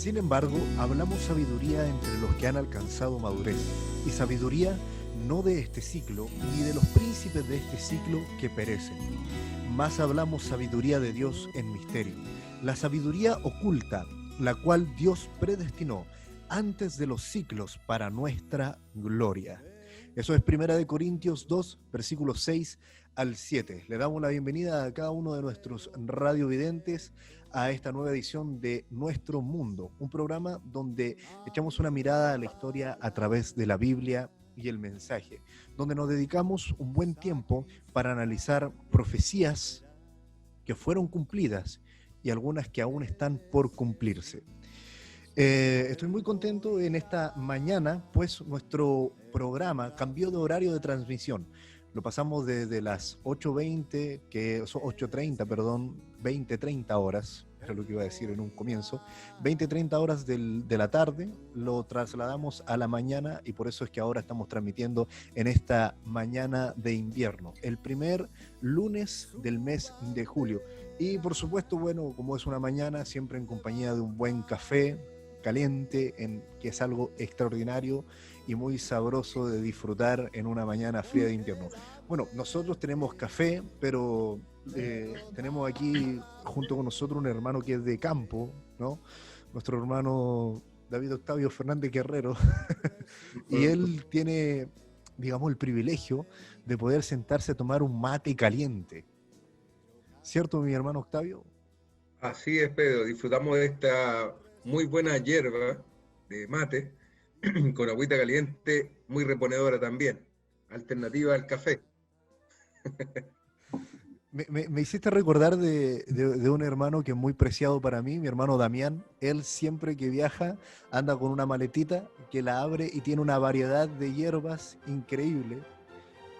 Sin embargo, hablamos sabiduría entre los que han alcanzado madurez, y sabiduría no de este siglo, ni de los príncipes de este siglo que perecen. Más hablamos sabiduría de Dios en misterio, la sabiduría oculta, la cual Dios predestinó antes de los siglos para nuestra gloria. Eso es Primera de Corintios 2, versículos 6 al 7. Le damos la bienvenida a cada uno de nuestros radiovidentes a esta nueva edición de Nuestro Mundo, un programa donde echamos una mirada a la historia a través de la Biblia y el mensaje, donde nos dedicamos un buen tiempo para analizar profecías que fueron cumplidas y algunas que aún están por cumplirse. Estoy muy contento en esta mañana, pues nuestro programa cambió de horario de transmisión. Lo pasamos desde las 8:20, que son 8:30, perdón, 20:30 horas, era lo que iba a decir en un comienzo, 20:30 horas de la tarde, lo trasladamos a la mañana y por eso es que ahora estamos transmitiendo en esta mañana de invierno, el primer lunes del mes de julio. Y por supuesto, bueno, como es una mañana, siempre en compañía de un buen café caliente, que es algo extraordinario y muy sabroso de disfrutar en una mañana fría de invierno. Bueno, nosotros tenemos café, pero tenemos aquí junto con nosotros un hermano que es de campo, ¿no? Nuestro hermano David Octavio Fernández Guerrero, y él tiene, digamos, el privilegio de poder sentarse a tomar un mate caliente. ¿Cierto, mi hermano Octavio? Así es, Pedro. Disfrutamos de esta muy buena hierba de mate con agüita caliente, muy reponedora también. Alternativa al café. Me hiciste recordar de un hermano que es muy preciado para mí, mi hermano Damián. Él siempre que viaja anda con una maletita que la abre y tiene una variedad de hierbas increíble,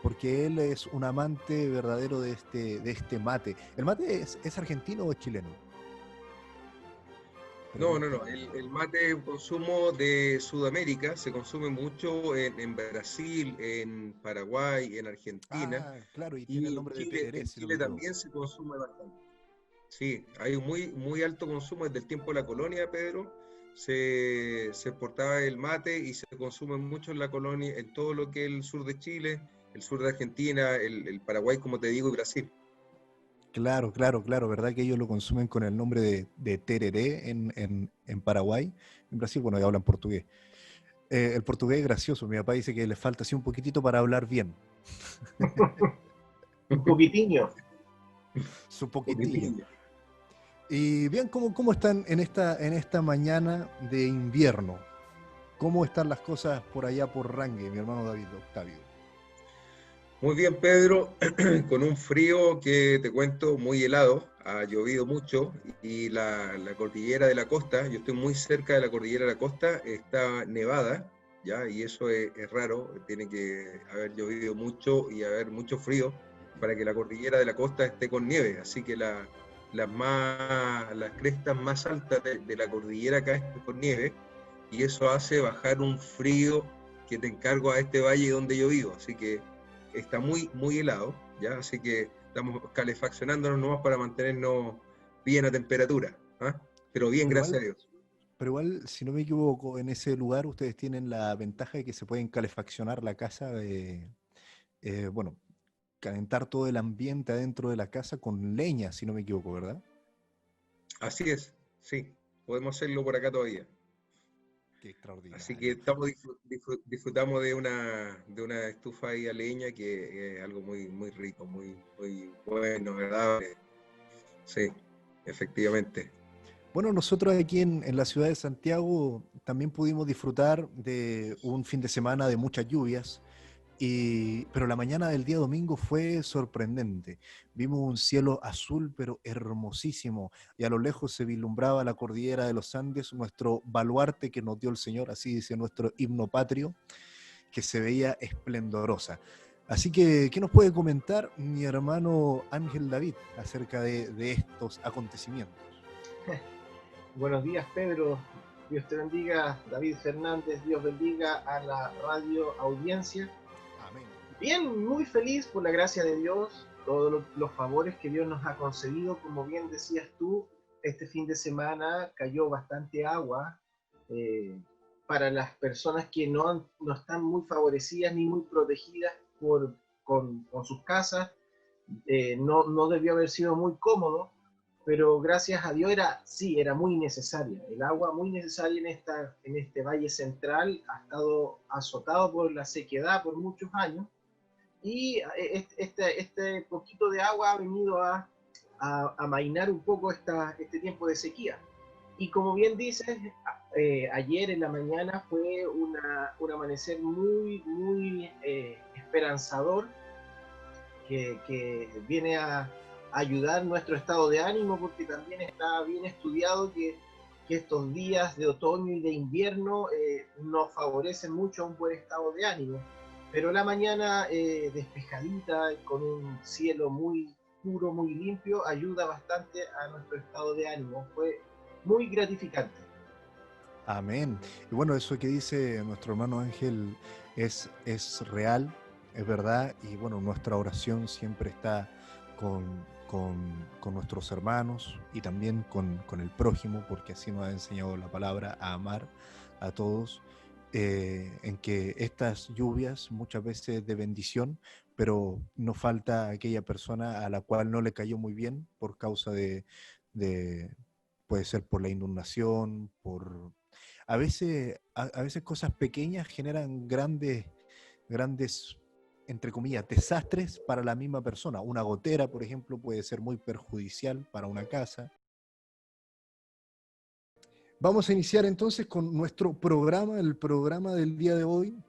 porque él es un amante verdadero de este mate. ¿El mate es argentino o es chileno? No, no, Pregunta. no. El mate es un consumo de Sudamérica. Se consume mucho en Brasil, en Paraguay, en Argentina. Ah, claro, y tiene el Y nombre de tereré, En si no me Chile equivoco. también se consume bastante. Sí, hay un muy alto consumo desde el tiempo de la colonia, Pedro. Se exportaba el mate y se consume mucho en la colonia, en todo lo que es el sur de Chile, el sur de Argentina, el Paraguay, como te digo, y Brasil. Claro, claro, claro, ¿verdad que ellos lo consumen con el nombre de tereré en Paraguay? En Brasil, bueno, ya hablan portugués. El portugués es gracioso. Mi papá dice que le falta así un poquitito para hablar bien. Un poquitiño. Su Un poquitillo. poquitillo. Y bien, ¿cómo están en esta mañana de invierno? ¿Cómo están las cosas por allá por Rangue, mi hermano David Octavio? Muy bien, Pedro, con un frío que te cuento muy helado, ha llovido mucho y la cordillera de la costa, yo estoy muy cerca de la cordillera de la costa, está nevada, ¿ya? Y eso es raro, tiene que haber llovido mucho y haber mucho frío para que la cordillera de la costa esté con nieve, así que las crestas más altas de la cordillera acá están con nieve y eso hace bajar un frío que te encargo a este valle donde yo vivo, así que está muy helado, ¿ya? Así que estamos calefaccionándonos nomás para mantenernos bien a temperatura, ¿ah? Pero bien, Pero gracias igual, a Dios. pero igual, si no me equivoco, en ese lugar ustedes tienen la ventaja de que se pueden calefaccionar la casa bueno, calentar todo el ambiente adentro de la casa con leña, si no me equivoco, ¿verdad? Así es, sí, podemos hacerlo por acá todavía. Qué Así que extraordinario. disfrutamos de una estufa ahí a leña que es algo muy rico, muy bueno, agradable. Sí, efectivamente. Bueno, nosotros aquí en la ciudad de Santiago también pudimos disfrutar de un fin de semana de muchas lluvias, pero la mañana del día domingo fue sorprendente. Vimos un cielo azul pero hermosísimo y a lo lejos se vislumbraba la cordillera de los Andes, nuestro baluarte que nos dio el Señor, así dice nuestro himno patrio, que se veía esplendorosa. Así que, ¿qué nos puede comentar mi hermano Ángel David acerca de estos acontecimientos? Buenos días, Pedro. Dios te bendiga. David Fernández, Dios bendiga a la radio audiencia. Amén. Bien, muy feliz por la gracia de Dios, todos los favores que Dios nos ha concedido, como bien decías tú, este fin de semana cayó bastante agua para las personas que no están muy favorecidas ni muy protegidas con sus casas. No debió haber sido muy cómodo, pero gracias a Dios era muy necesaria. El agua muy necesaria en este valle central ha estado azotado por la sequedad por muchos años, y este poquito de agua ha venido a amainar un poco este tiempo de sequía. Y como bien dices, ayer en la mañana fue un amanecer muy esperanzador, que viene a ayudar nuestro estado de ánimo, porque también está bien estudiado que estos días de otoño y de invierno nos favorecen mucho a un buen estado de ánimo. Pero la mañana despejadita, con un cielo muy puro, muy limpio, ayuda bastante a nuestro estado de ánimo. Fue muy gratificante. Amén. Y bueno, eso que dice nuestro hermano Ángel es real, es verdad, y bueno, nuestra oración siempre está con nuestros hermanos y también con el prójimo, porque así nos ha enseñado la palabra, a amar a todos, en que estas lluvias muchas veces de bendición, pero no falta aquella persona a la cual no le cayó muy bien por causa de puede ser por la inundación, a veces cosas pequeñas generan grandes, entre comillas, desastres para la misma persona. Una gotera, por ejemplo, puede ser muy perjudicial para una casa. Vamos a iniciar entonces con nuestro programa, el programa del día de hoy,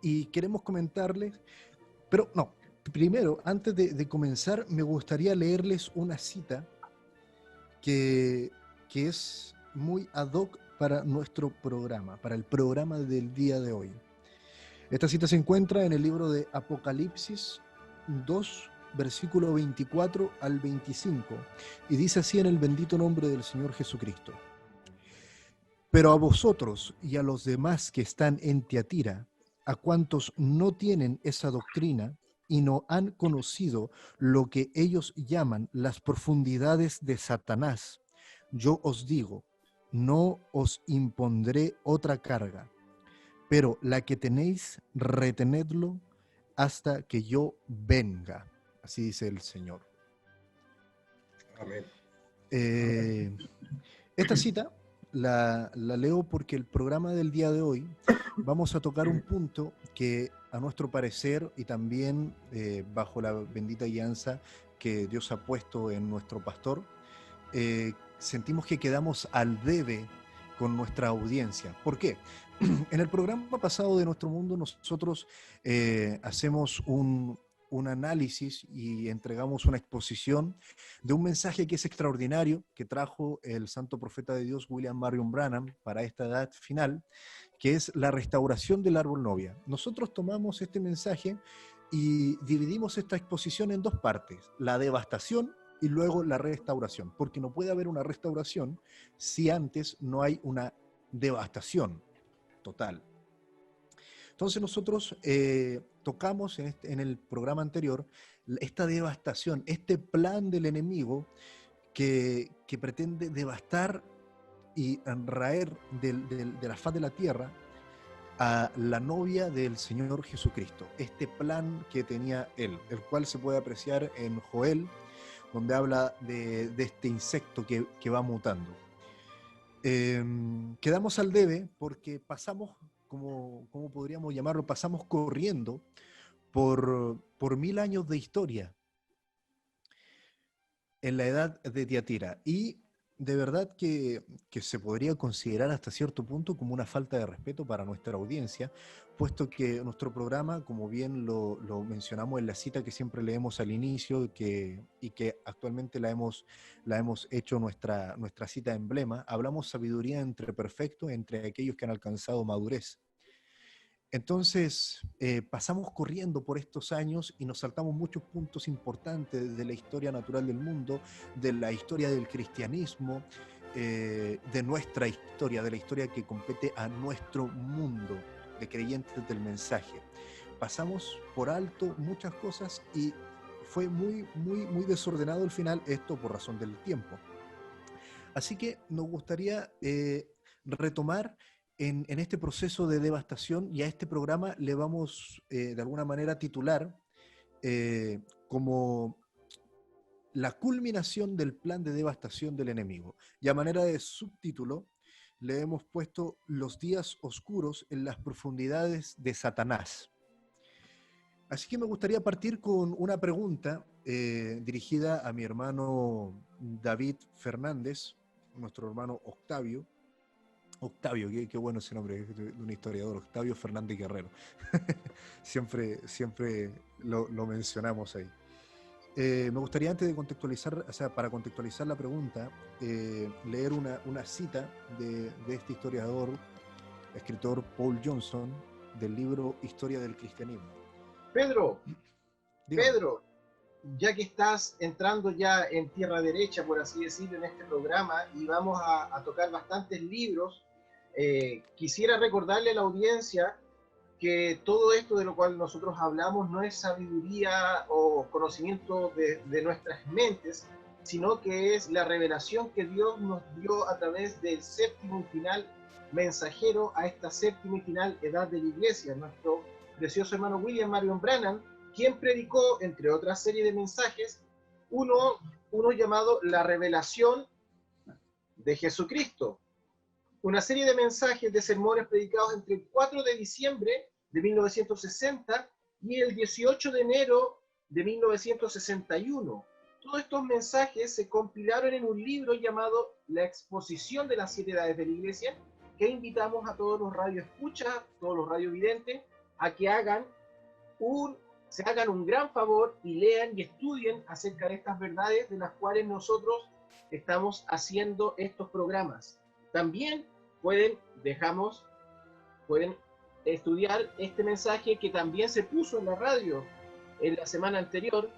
y queremos comentarles, pero no, primero, antes de comenzar, me gustaría leerles una cita que, que es muy ad hoc para nuestro programa, para el programa del día de hoy. Esta cita se encuentra en el libro de Apocalipsis 2, versículo 24 al 25, y dice así en el bendito nombre del Señor Jesucristo. Pero a vosotros y a los demás que están en Tiatira, a cuantos no tienen esa doctrina y no han conocido lo que ellos llaman las profundidades de Satanás, yo os digo, no os impondré otra carga, pero la que tenéis, retenedlo hasta que yo venga. Así dice el Señor. Amén. Esta cita la leo porque el programa del día de hoy vamos a tocar un punto que a nuestro parecer y también bajo la bendita guianza que Dios ha puesto en nuestro pastor, sentimos que quedamos al debe con nuestra audiencia. ¿Por qué? En el programa pasado de Nuestro Mundo nosotros hacemos un análisis y entregamos una exposición de un mensaje que es extraordinario, que trajo el santo profeta de Dios William Marion Branham para esta edad final, que es la restauración del árbol novia. Nosotros tomamos este mensaje y dividimos esta exposición en dos partes, la devastación y luego la restauración, porque no puede haber una restauración si antes no hay una devastación total. Entonces nosotros tocamos en el programa anterior esta devastación, este plan del enemigo que pretende devastar y raer de la faz de la tierra a la novia del Señor Jesucristo. Este plan que tenía él, el cual se puede apreciar en Joel, donde habla de este insecto que va mutando. Quedamos al debe porque pasamos, como podríamos llamarlo, pasamos corriendo por 1000 años de historia en la edad de Tiatira. Y de verdad que se podría considerar hasta cierto punto como una falta de respeto para nuestra audiencia, puesto que nuestro programa, como bien lo mencionamos en la cita que siempre leemos al inicio y que actualmente la hemos hecho nuestra cita emblema, hablamos sabiduría entre perfectos, entre aquellos que han alcanzado madurez. Entonces, pasamos corriendo por estos años y nos saltamos muchos puntos importantes de la historia natural del mundo, de la historia del cristianismo, de nuestra historia, de la historia que compete a nuestro mundo de creyentes del mensaje. Pasamos por alto muchas cosas y fue muy desordenado al final, esto por razón del tiempo. Así que nos gustaría retomar en este proceso de devastación, y a este programa le vamos de alguna manera titular como la culminación del plan de devastación del enemigo. Y a manera de subtítulo le hemos puesto Los días oscuros en las profundidades de Satanás. Así que me gustaría partir con una pregunta dirigida a mi hermano David Fernández, nuestro hermano Octavio. Octavio, qué bueno ese nombre de un historiador, Octavio Fernández Guerrero. siempre lo mencionamos ahí. Me gustaría, antes de contextualizar, o sea, para contextualizar la pregunta, leer una cita de este historiador, escritor Paul Johnson, del libro Historia del Cristianismo. Pedro, Dígame. Pedro, ya que estás entrando ya en tierra derecha, por así decirlo, en este programa, y vamos a tocar bastantes libros, quisiera recordarle a la audiencia que todo esto de lo cual nosotros hablamos no es sabiduría o conocimiento de nuestras mentes, sino que es la revelación que Dios nos dio a través del séptimo y final mensajero a esta séptima y final edad de la iglesia, nuestro precioso hermano William Marion Branham, quien predicó, entre otras series de mensajes, uno llamado La Revelación de Jesucristo, una serie de mensajes de sermones predicados entre el 4 de diciembre de 1960 y el 18 de enero de 1961. Todos estos mensajes se compilaron en un libro llamado La Exposición de las Siete Edades de la Iglesia, que invitamos a todos los radioescuchas, todos los radiovidentes, a que se hagan un gran favor y lean y estudien acerca de estas verdades de las cuales nosotros estamos haciendo estos programas. También pueden estudiar este mensaje que también se puso en la radio en la semana anterior,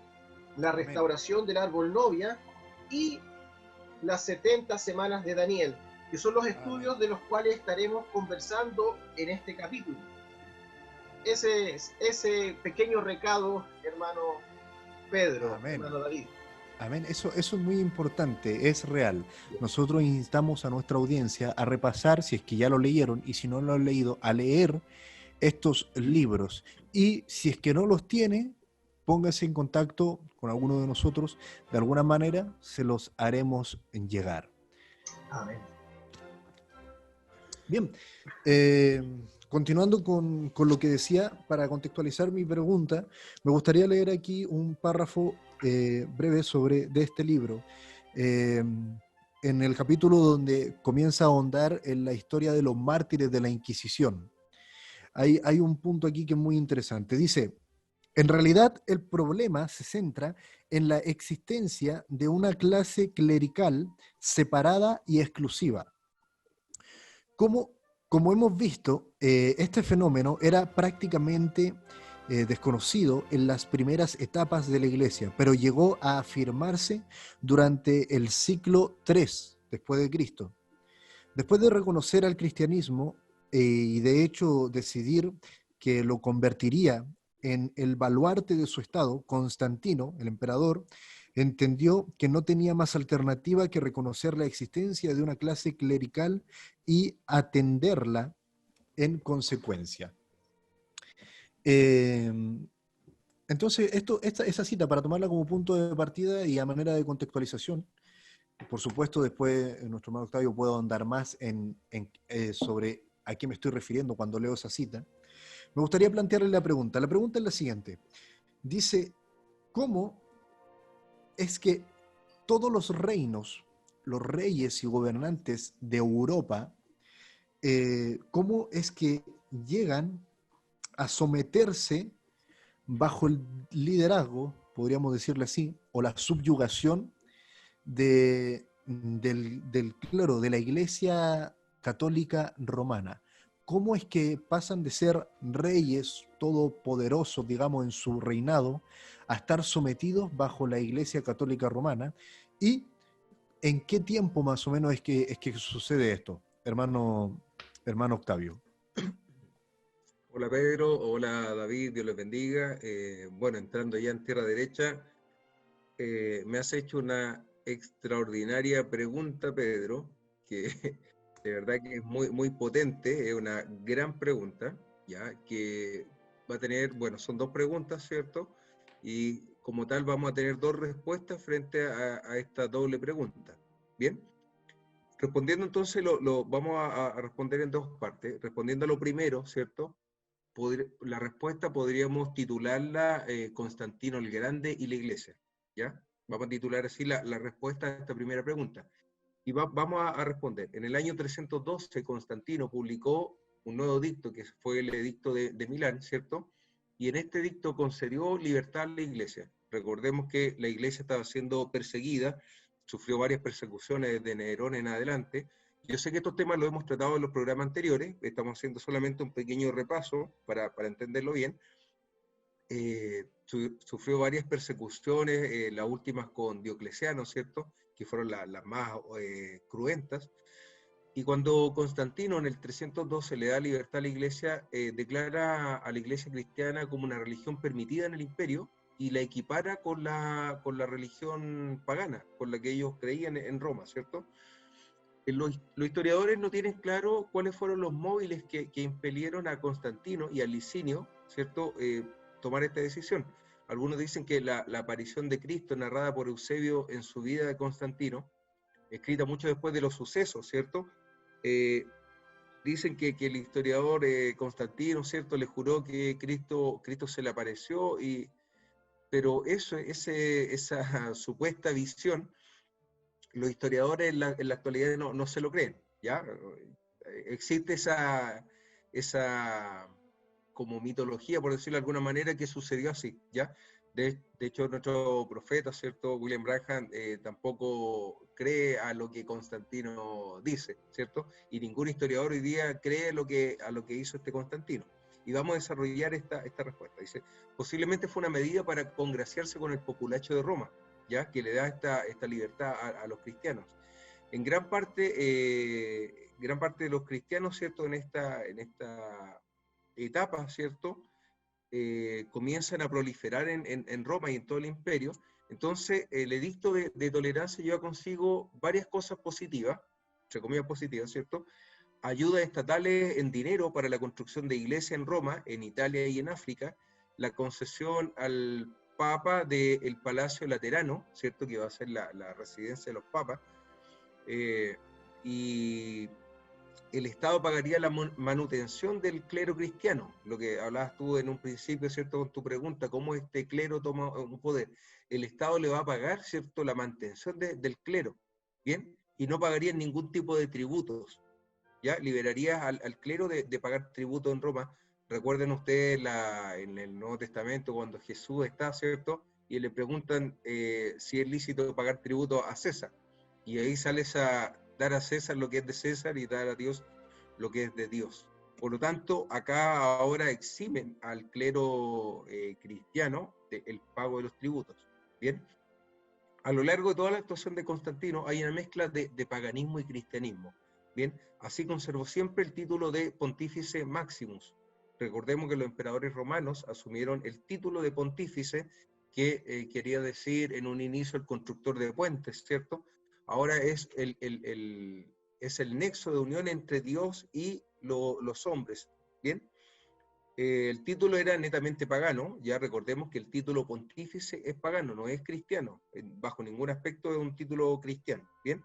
la restauración del árbol novia y las 70 semanas de Daniel, que son los estudios de los cuales estaremos conversando en este capítulo. Ese pequeño recado, hermano Pedro, hermano David. Amén. Eso es muy importante, es real. Nosotros instamos a nuestra audiencia a repasar, si es que ya lo leyeron, y si no lo han leído, a leer estos libros. Y si es que no los tiene, póngase en contacto con alguno de nosotros. De alguna manera se los haremos llegar. Amén. Bien. Continuando con lo que decía, para contextualizar mi pregunta, me gustaría leer aquí un párrafo breve de este libro, en el capítulo donde comienza a ahondar en la historia de los mártires de la Inquisición. Hay un punto aquí que es muy interesante. Dice: en realidad el problema se centra en la existencia de una clase clerical separada y exclusiva. Como hemos visto, este fenómeno era prácticamente desconocido en las primeras etapas de la Iglesia, pero llegó a afirmarse durante el siglo III después de Cristo. Después de reconocer al cristianismo y de hecho decidir que lo convertiría en el baluarte de su estado, Constantino, el emperador, entendió que no tenía más alternativa que reconocer la existencia de una clase clerical y atenderla en consecuencia. Entonces, esa cita, para tomarla como punto de partida y a manera de contextualización, por supuesto, después nuestro hermano Octavio puede ahondar más sobre a qué me estoy refiriendo cuando leo esa cita. Me gustaría plantearle la pregunta. La pregunta es la siguiente. Dice: ¿cómo es que todos los reinos, los reyes y gobernantes de Europa, cómo es que llegan a someterse bajo el liderazgo, podríamos decirle así, o la subyugación del clero, de la Iglesia Católica Romana? ¿Cómo es que pasan de ser reyes todopoderosos, digamos, en su reinado, a estar sometidos bajo la Iglesia Católica Romana? ¿Y en qué tiempo más o menos es que sucede esto, hermano Octavio? Hola Pedro, hola David, Dios les bendiga. Bueno, entrando ya en tierra derecha, me has hecho una extraordinaria pregunta, Pedro, que de verdad que es muy, muy potente, es una gran pregunta, ya que va a tener, bueno, son dos preguntas, ¿cierto? Y como tal vamos a tener dos respuestas frente a esta doble pregunta. Bien, respondiendo entonces, vamos a responder en dos partes. Respondiendo a lo primero, ¿cierto? La respuesta podríamos titularla Constantino el Grande y la Iglesia, ¿ya? Vamos a titular así la respuesta a esta primera pregunta. Y vamos a responder. En el año 312, Constantino publicó un nuevo dicto, que fue el edicto de Milán, ¿cierto? Y en este dicto concedió libertad a la Iglesia. Recordemos que la Iglesia estaba siendo perseguida, sufrió varias persecuciones desde Nerón en adelante. Yo sé que estos temas los hemos tratado en los programas anteriores, estamos haciendo solamente un pequeño repaso para entenderlo bien. Sufrió varias persecuciones, las últimas con Diocleciano, ¿cierto?, que fueron las más cruentas. Y cuando Constantino en el 312 le da libertad a la Iglesia, declara a la Iglesia cristiana como una religión permitida en el imperio y la equipara con la religión pagana, con la que ellos creían en Roma, ¿cierto? Los historiadores no tienen claro cuáles fueron los móviles que impelieron a Constantino y a Licinio, ¿cierto?, tomar esta decisión. Algunos dicen que la aparición de Cristo narrada por Eusebio en su vida de Constantino, escrita mucho después de los sucesos, ¿cierto? Dicen que el historiador Constantino, ¿cierto?, le juró que Cristo se le apareció, pero esa supuesta visión, los historiadores en la actualidad no se lo creen, ¿ya? Existe esa como mitología, por decirlo de alguna manera, que sucedió así, ¿ya? De hecho, nuestro profeta, ¿cierto?, William Branham, tampoco cree a lo que Constantino dice, ¿cierto? Y ningún historiador hoy día cree a lo que hizo este Constantino. Y vamos a desarrollar esta respuesta. Dice, posiblemente fue una medida para congraciarse con el populacho de Roma, ¿ya?, que le da esta libertad a los cristianos. En gran parte de los cristianos, ¿cierto?, en esta etapa, ¿cierto?, comienzan a proliferar en Roma y en todo el imperio. Entonces, el edicto de tolerancia lleva consigo varias cosas positivas, entre comillas positivas, ¿cierto? Ayudas estatales en dinero para la construcción de iglesias en Roma, en Italia y en África, la concesión al Papa del Palacio Laterano, ¿cierto?, que va a ser la residencia de los papas, y el Estado pagaría la manutención del clero cristiano, lo que hablabas tú en un principio, ¿cierto?, con tu pregunta, ¿cómo este clero toma un poder? El Estado le va a pagar, ¿cierto?, la mantención del clero, ¿bien? Y no pagaría ningún tipo de tributos, ¿ya? Liberaría al clero de pagar tributo en Roma. Recuerden ustedes en el Nuevo Testamento, cuando Jesús está, ¿cierto?, y le preguntan si es lícito pagar tributo a César, y ahí sale dar a César lo que es de César y dar a Dios lo que es de Dios. Por lo tanto, acá ahora eximen al clero cristiano del pago de los tributos. Bien, a lo largo de toda la actuación de Constantino hay una mezcla de paganismo y cristianismo. Bien, así conservó siempre el título de Pontífice Maximus. Recordemos que los emperadores romanos asumieron el título de pontífice, que quería decir en un inicio el constructor de puentes, ¿cierto? Ahora es el nexo de unión entre Dios y los hombres, ¿bien? El título era netamente pagano, ya recordemos que el título pontífice es pagano, no es cristiano, bajo ningún aspecto es un título cristiano, ¿bien?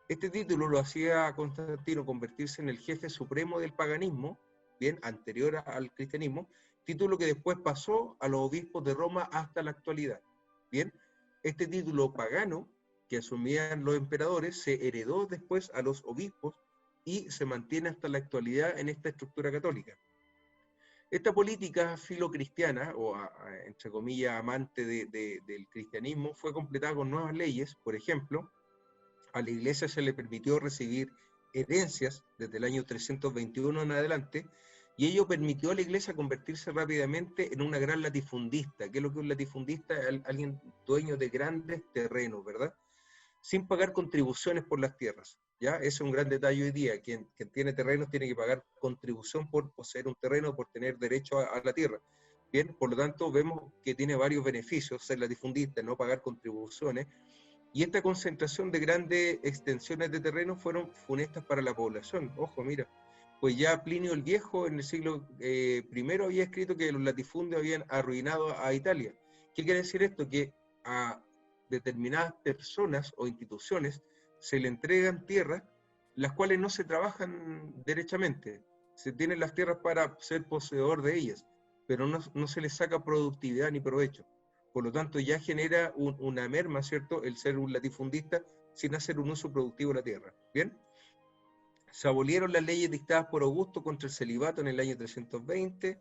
Este título lo hacía a Constantino convertirse en el jefe supremo del paganismo, bien, anterior al cristianismo, título que después pasó a los obispos de Roma hasta la actualidad, bien. Este título pagano que asumían los emperadores se heredó después a los obispos y se mantiene hasta la actualidad en esta estructura católica. Esta política filocristiana, o entre comillas amante del cristianismo, fue completada con nuevas leyes. Por ejemplo, a la Iglesia se le permitió recibir herencias desde el año 321 en adelante, y ello permitió a la Iglesia convertirse rápidamente en una gran latifundista. ¿Qué es lo que es un latifundista? Alguien dueño de grandes terrenos, ¿verdad?, sin pagar contribuciones por las tierras, ¿ya? Ese es un gran detalle hoy día. Quien tiene terrenos tiene que pagar contribución por poseer un terreno, por tener derecho a la tierra. Bien, por lo tanto, vemos que tiene varios beneficios ser latifundista, no pagar contribuciones, Y esta concentración de grandes extensiones de terreno fueron funestas para la población. Ojo, mira, pues ya Plinio el Viejo en el siglo I había escrito que los latifundios habían arruinado a Italia. ¿Qué quiere decir esto? Que a determinadas personas o instituciones se le entregan tierras las cuales no se trabajan derechamente. Se tienen las tierras para ser poseedor de ellas, pero no se les saca productividad ni provecho. Por lo tanto, ya genera una merma, ¿cierto?, el ser un latifundista sin hacer un uso productivo de la tierra. ¿Bien? Se abolieron las leyes dictadas por Augusto contra el celibato en el año 320.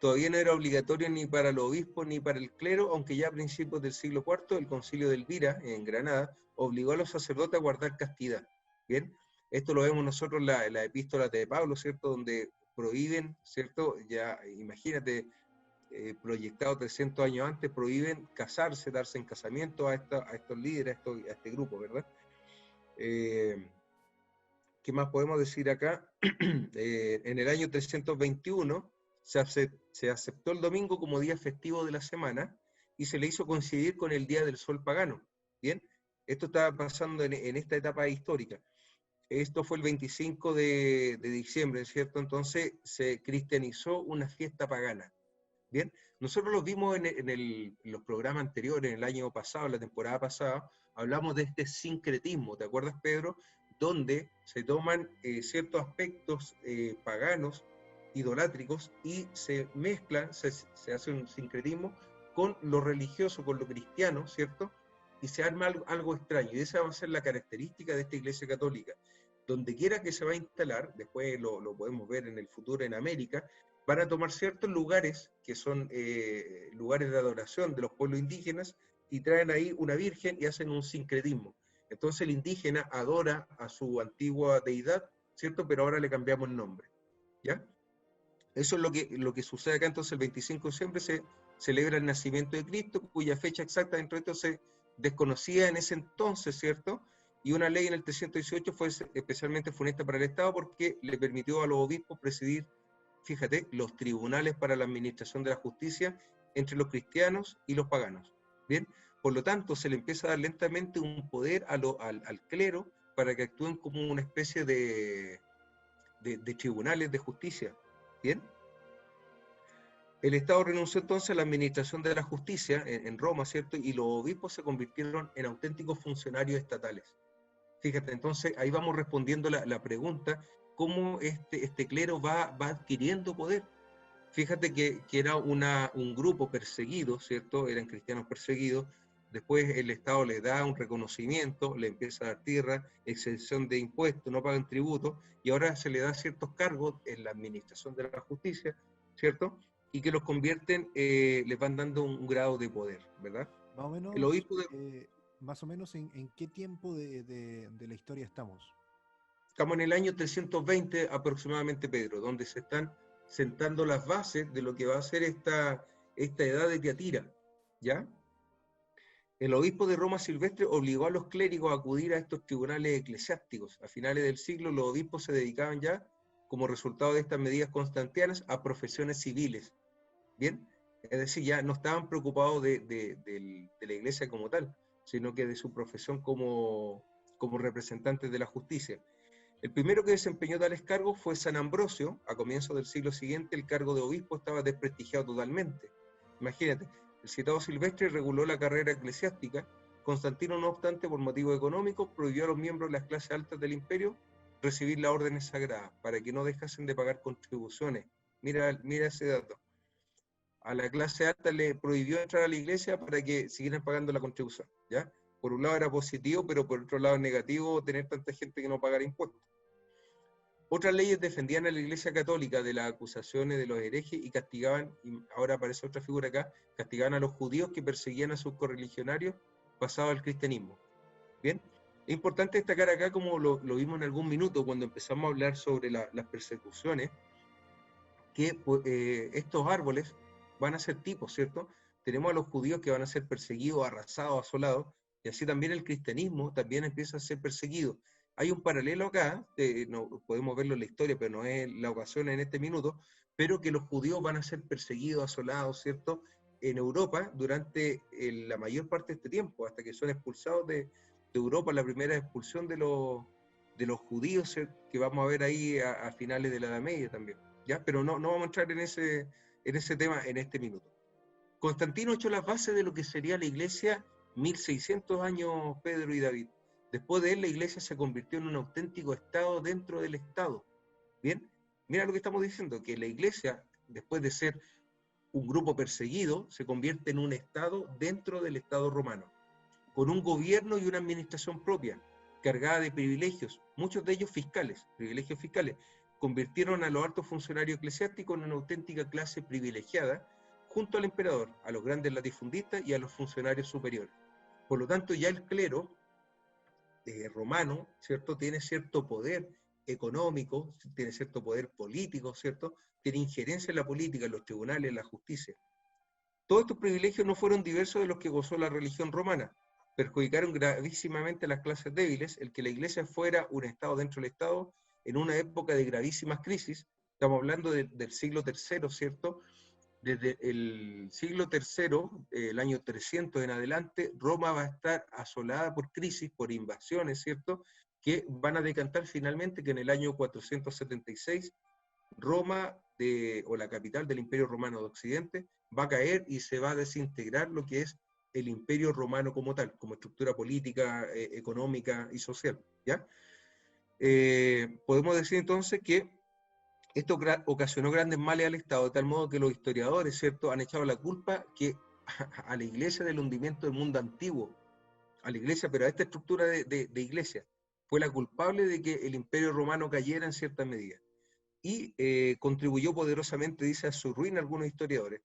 Todavía no era obligatorio ni para los obispos ni para el clero, aunque ya a principios del siglo IV el concilio de Elvira, en Granada, obligó a los sacerdotes a guardar castidad. ¿Bien? Esto lo vemos nosotros en la epístola de Pablo, ¿cierto?, donde prohíben, ¿cierto?, ya imagínate, proyectado 300 años antes, prohíben casarse, darse en casamiento a estos líderes, a este grupo, ¿verdad? ¿Qué más podemos decir acá? En el año 321 se aceptó el domingo como día festivo de la semana y se le hizo coincidir con el día del sol pagano. ¿Bien? Esto estaba pasando en esta etapa histórica. Esto fue el 25 de diciembre, ¿cierto? Entonces se cristianizó una fiesta pagana. ¿Bien? Nosotros lo vimos en los programas anteriores, en el año pasado, en la temporada pasada, hablamos de este sincretismo, ¿te acuerdas, Pedro? Donde se toman ciertos aspectos paganos, idolátricos, y se mezclan, se hace un sincretismo con lo religioso, con lo cristiano, ¿cierto? Y se arma algo extraño, y esa va a ser la característica de esta Iglesia Católica. Donde quiera que se va a instalar, después lo podemos ver en el futuro en América, van a tomar ciertos lugares que son lugares de adoración de los pueblos indígenas y traen ahí una virgen y hacen un sincretismo. Entonces el indígena adora a su antigua deidad, ¿cierto? Pero ahora le cambiamos el nombre, ¿ya? Eso es lo que sucede acá. Entonces el 25 de diciembre se celebra el nacimiento de Cristo, cuya fecha exacta dentro de esto se desconocía en ese entonces, ¿cierto? Y una ley en el 318 fue especialmente funesta para el Estado porque le permitió a los obispos presidir, fíjate, los tribunales para la administración de la justicia entre los cristianos y los paganos. ¿Bien? Por lo tanto, se le empieza a dar lentamente un poder al clero para que actúen como una especie de tribunales de justicia. ¿Bien? El Estado renunció entonces a la administración de la justicia en Roma, ¿cierto? Y los obispos se convirtieron en auténticos funcionarios estatales. Fíjate, entonces ahí vamos respondiendo la pregunta, ¿cómo este clero va adquiriendo poder? Fíjate que era un grupo perseguido, ¿cierto? Eran cristianos perseguidos. Después el Estado le da un reconocimiento, le empieza a dar tierra, exención de impuestos, no pagan tributo, y ahora se le da ciertos cargos en la administración de la justicia, ¿cierto? Y que los convierten, les van dando un grado de poder, ¿verdad? Más o menos, El obispo más o menos en qué tiempo de la historia estamos. Estamos en el año 320 aproximadamente, Pedro, donde se están sentando las bases de lo que va a ser esta edad de Tiatira, ¿ya? El obispo de Roma Silvestre obligó a los clérigos a acudir a estos tribunales eclesiásticos. A finales del siglo, los obispos se dedicaban ya, como resultado de estas medidas constantianas, a profesiones civiles, ¿bien? Es decir, ya no estaban preocupados de la iglesia como tal, sino que de su profesión como representantes de la justicia. El primero que desempeñó tales cargos fue San Ambrosio. A comienzos del siglo siguiente el cargo de obispo estaba desprestigiado totalmente. Imagínate, el citado Silvestre reguló la carrera eclesiástica. Constantino, no obstante, por motivos económicos, prohibió a los miembros de las clases altas del imperio recibir las órdenes sagradas, para que no dejasen de pagar contribuciones. Mira ese dato. A la clase alta le prohibió entrar a la iglesia para que siguieran pagando la contribución, ¿ya? Por un lado era positivo, pero por otro lado negativo tener tanta gente que no pagara impuestos. Otras leyes defendían a la Iglesia Católica de las acusaciones de los herejes y castigaban, y ahora aparece otra figura acá, castigaban a los judíos que perseguían a sus correligionarios pasados al cristianismo. Bien, es importante destacar acá, como lo vimos en algún minuto cuando empezamos a hablar sobre las persecuciones, que estos árboles van a ser tipos, ¿cierto? Tenemos a los judíos que van a ser perseguidos, arrasados, asolados, y así también el cristianismo también empieza a ser perseguido. Hay un paralelo acá, no podemos verlo en la historia, pero no es la ocasión en este minuto, pero que los judíos van a ser perseguidos, asolados, ¿cierto? en Europa durante la mayor parte de este tiempo, hasta que son expulsados de Europa, la primera expulsión de los judíos que vamos a ver ahí a finales de la Edad Media también, ¿ya? Pero no vamos a entrar en ese tema en este minuto. Constantino echó las bases de lo que sería la iglesia 1600 años, Pedro y David. Después de él, la iglesia se convirtió en un auténtico Estado dentro del Estado. ¿Bien? Mira lo que estamos diciendo, que la iglesia, después de ser un grupo perseguido, se convierte en un Estado dentro del Estado romano, con un gobierno y una administración propia, cargada de privilegios, muchos de ellos fiscales, privilegios fiscales. Convirtieron a los altos funcionarios eclesiásticos en una auténtica clase privilegiada, junto al emperador, a los grandes latifundistas y a los funcionarios superiores. Por lo tanto, ya el clero romano, ¿cierto?, tiene cierto poder económico, tiene cierto poder político, ¿cierto?, tiene injerencia en la política, en los tribunales, en la justicia. Todos estos privilegios no fueron diversos de los que gozó la religión romana. Perjudicaron gravísimamente a las clases débiles, el que la iglesia fuera un Estado dentro del Estado en una época de gravísimas crisis. Estamos hablando del siglo III, ¿cierto? Desde el siglo III, el año 300 en adelante, Roma va a estar asolada por crisis, por invasiones, ¿cierto?, que van a decantar finalmente que en el año 476 Roma, o la capital del Imperio Romano de Occidente, va a caer y se va a desintegrar lo que es el Imperio Romano como tal, como estructura política, económica y social, ¿ya? Podemos decir entonces que esto ocasionó grandes males al Estado, de tal modo que los historiadores, ¿cierto?, han echado la culpa a la iglesia del hundimiento del mundo antiguo, a la iglesia, pero a esta estructura de iglesia, fue la culpable de que el Imperio Romano cayera en cierta medida. Y contribuyó poderosamente, dice, a su ruina algunos historiadores.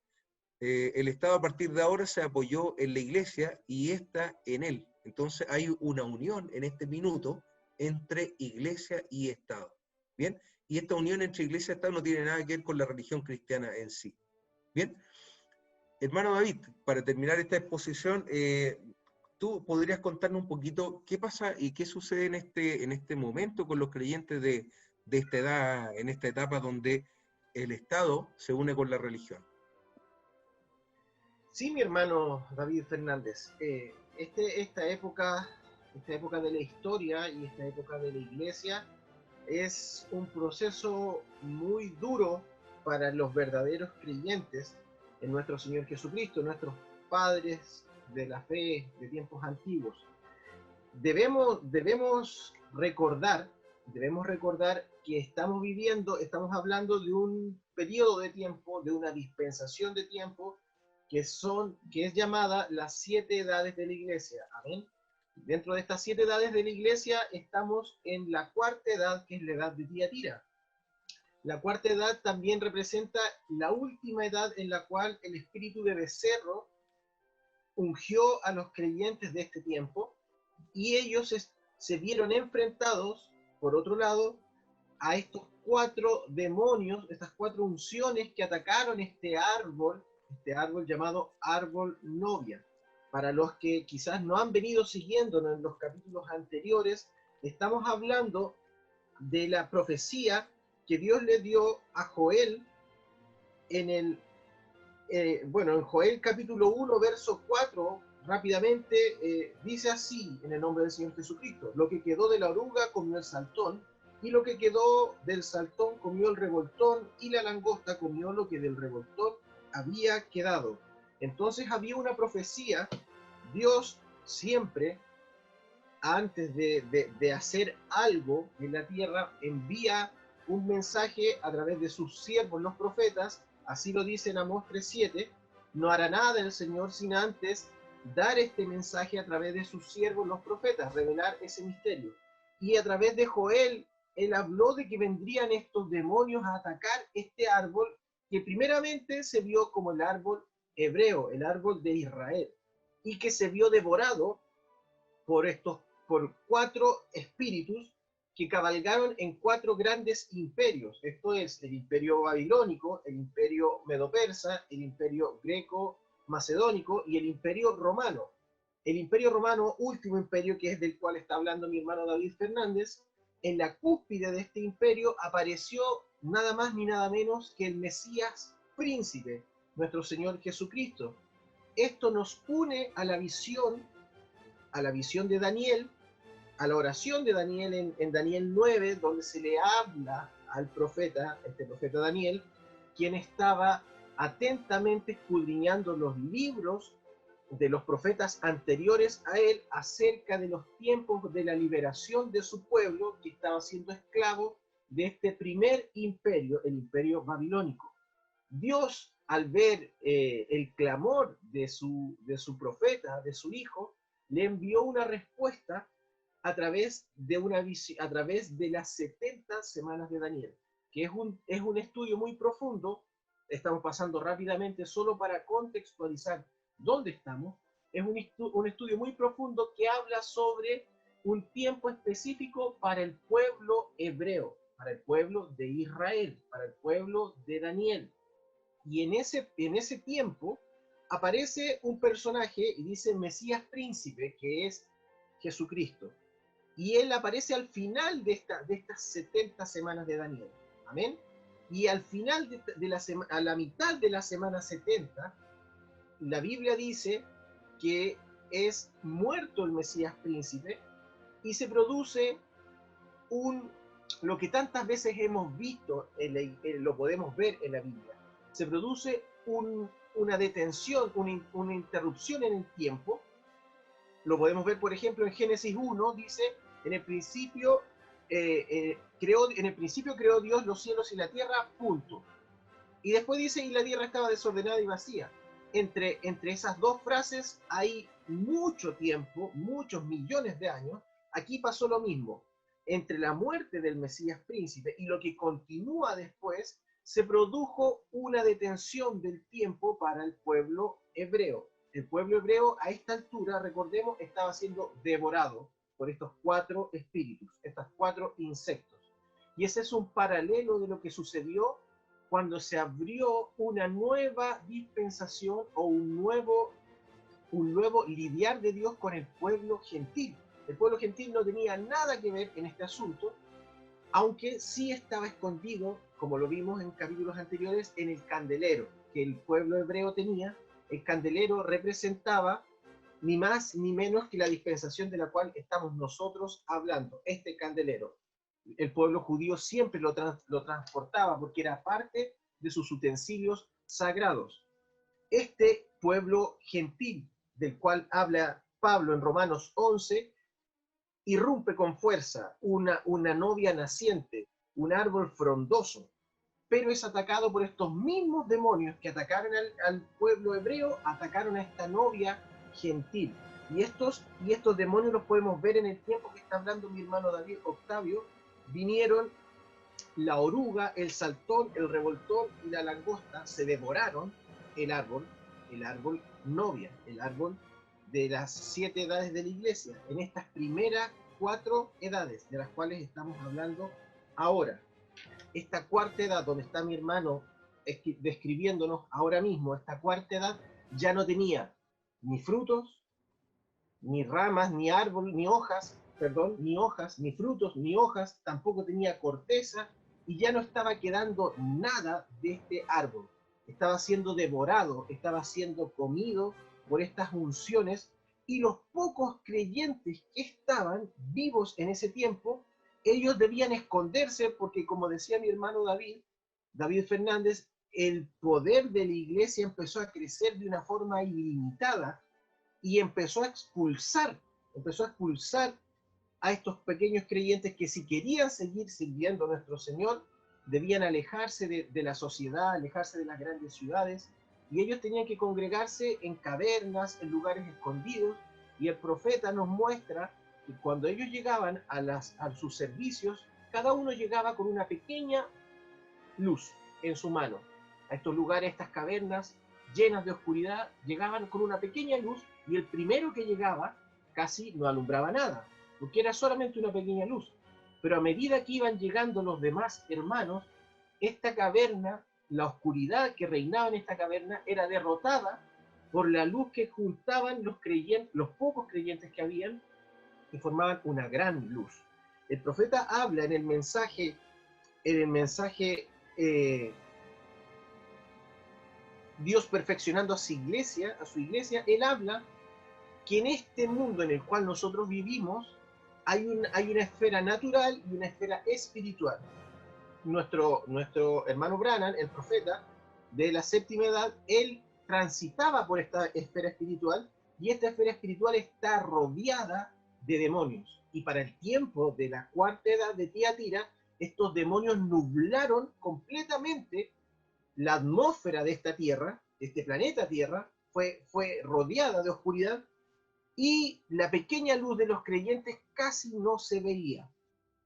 El Estado a partir de ahora se apoyó en la iglesia y esta en él. Entonces hay una unión en este minuto entre iglesia y Estado. ¿Bien? Y esta unión entre iglesia y Estado no tiene nada que ver con la religión cristiana en sí. ¿Bien? Hermano David, para terminar esta exposición, ¿tú podrías contarnos un poquito qué pasa y qué sucede en este momento con los creyentes de esta edad, en esta etapa donde el Estado se une con la religión? Sí, mi hermano David Fernández, esta época de la historia y esta época de la iglesia es un proceso muy duro para los verdaderos creyentes en nuestro Señor Jesucristo, nuestros padres de la fe de tiempos antiguos. Debemos recordar que estamos hablando de un periodo de tiempo, de una dispensación de tiempo que es llamada las 7 edades de la iglesia. Amén. Dentro de estas 7 edades de la iglesia estamos en la cuarta edad, que es la edad de Tiatira. La cuarta edad también representa la última edad en la cual el espíritu de becerro ungió a los creyentes de este tiempo, y ellos se vieron enfrentados, por otro lado, a estos 4 demonios, estas 4 unciones que atacaron este árbol llamado árbol novia. Para los que quizás no han venido siguiéndonos en los capítulos anteriores, estamos hablando de la profecía que Dios le dio a Joel en Joel capítulo 1, verso 4, rápidamente, dice así, en el nombre del Señor Jesucristo: lo que quedó de la oruga comió el saltón, y lo que quedó del saltón comió el revoltón, y la langosta comió lo que del revoltón había quedado. Entonces había una profecía. Dios siempre, antes de hacer algo en la tierra, envía un mensaje a través de sus siervos, los profetas. Así lo dice en Amós 3:7, no hará nada el Señor sin antes dar este mensaje a través de sus siervos, los profetas, revelar ese misterio. Y a través de Joel, él habló de que vendrían estos demonios a atacar este árbol, que primeramente se vio como el árbol hebreo, el árbol de Israel, y que se vio devorado por 4 espíritus que cabalgaron en 4 grandes imperios. Esto es el imperio babilónico, el imperio medo-persa, el imperio greco-macedónico y el imperio romano. El imperio romano, último imperio, que es del cual está hablando mi hermano David Fernández, en la cúspide de este imperio apareció nada más ni nada menos que el Mesías príncipe, nuestro Señor Jesucristo. Esto nos une a la visión de Daniel, a la oración de Daniel en Daniel 9, donde se le habla al profeta, este profeta Daniel, quien estaba atentamente escudriñando los libros de los profetas anteriores a él acerca de los tiempos de la liberación de su pueblo que estaba siendo esclavo de este primer imperio, el imperio babilónico. Dios, al ver el clamor de su profeta, de su hijo, le envió una respuesta a través de las 70 semanas de Daniel, que es un estudio muy profundo. Estamos pasando rápidamente solo para contextualizar dónde estamos. Es un estudio muy profundo que habla sobre un tiempo específico para el pueblo hebreo, para el pueblo de Israel, para el pueblo de Daniel. Y en ese tiempo aparece un personaje y dice Mesías príncipe, que es Jesucristo. Y él aparece al final de estas 70 semanas de Daniel. Amén. Y al final a la mitad de la semana 70, la Biblia dice que es muerto el Mesías príncipe y se produce lo que tantas veces hemos visto, lo podemos ver en la Biblia. Se produce una detención, una interrupción en el tiempo. Lo podemos ver, por ejemplo, en Génesis 1, dice, en el principio creó Dios los cielos y la tierra, punto. Y después dice, y la tierra estaba desordenada y vacía. Entre esas dos frases hay mucho tiempo, muchos millones de años. Aquí pasó lo mismo. Entre la muerte del Mesías príncipe y lo que continúa después, se produjo una detención del tiempo para el pueblo hebreo. El pueblo hebreo a esta altura, recordemos, estaba siendo devorado por estos 4 espíritus, estos 4 insectos. Y ese es un paralelo de lo que sucedió cuando se abrió una nueva dispensación o un nuevo lidiar de Dios con el pueblo gentil. El pueblo gentil no tenía nada que ver en este asunto, aunque sí estaba escondido, como lo vimos en capítulos anteriores, en el candelero que el pueblo hebreo tenía. El candelero representaba ni más ni menos que la dispensación de la cual estamos nosotros hablando, este candelero. El pueblo judío siempre lo transportaba porque era parte de sus utensilios sagrados. Este pueblo gentil, del cual habla Pablo en Romanos 11, irrumpe con fuerza una novia naciente, un árbol frondoso, pero es atacado por estos mismos demonios que atacaron al pueblo hebreo, atacaron a esta novia gentil. Y estos demonios los podemos ver en el tiempo que está hablando mi hermano David Octavio. Vinieron la oruga, el saltón, el revoltón y la langosta, se devoraron el árbol novia, el árbol de las 7 edades de la iglesia, en estas primeras 4 edades de las cuales estamos hablando ahora. Esta cuarta edad, donde está mi hermano describiéndonos ahora mismo, esta cuarta edad ya no tenía ni frutos, ni ramas, ni árbol, ni hojas, ni frutos, ni hojas, tampoco tenía corteza, y ya no estaba quedando nada de este árbol. Estaba siendo devorado, estaba siendo comido por estas unciones, y los pocos creyentes que estaban vivos en ese tiempo, ellos debían esconderse porque, como decía mi hermano David Fernández, el poder de la iglesia empezó a crecer de una forma ilimitada y empezó a expulsar a estos pequeños creyentes que, si querían seguir sirviendo a nuestro Señor, debían alejarse de la sociedad, alejarse de las grandes ciudades, y ellos tenían que congregarse en cavernas, en lugares escondidos, y el profeta nos muestra que cuando ellos llegaban a sus servicios, cada uno llegaba con una pequeña luz en su mano. A estos lugares, estas cavernas llenas de oscuridad, llegaban con una pequeña luz, y el primero que llegaba casi no alumbraba nada, porque era solamente una pequeña luz. Pero a medida que iban llegando los demás hermanos, esta caverna, la oscuridad que reinaba en esta caverna, era derrotada por la luz que juntaban los pocos creyentes que habían, y formaban una gran luz. El profeta habla en el mensaje Dios perfeccionando a su iglesia, Él habla que en este mundo en el cual nosotros vivimos hay una esfera natural y una esfera espiritual. Nuestro hermano Branham, el profeta de la séptima edad, él transitaba por esta esfera espiritual, y esta esfera espiritual está rodeada de demonios. Y para el tiempo de la cuarta edad de Tiatira, estos demonios nublaron completamente la atmósfera de esta Tierra, de este planeta Tierra, fue rodeada de oscuridad, y la pequeña luz de los creyentes casi no se veía.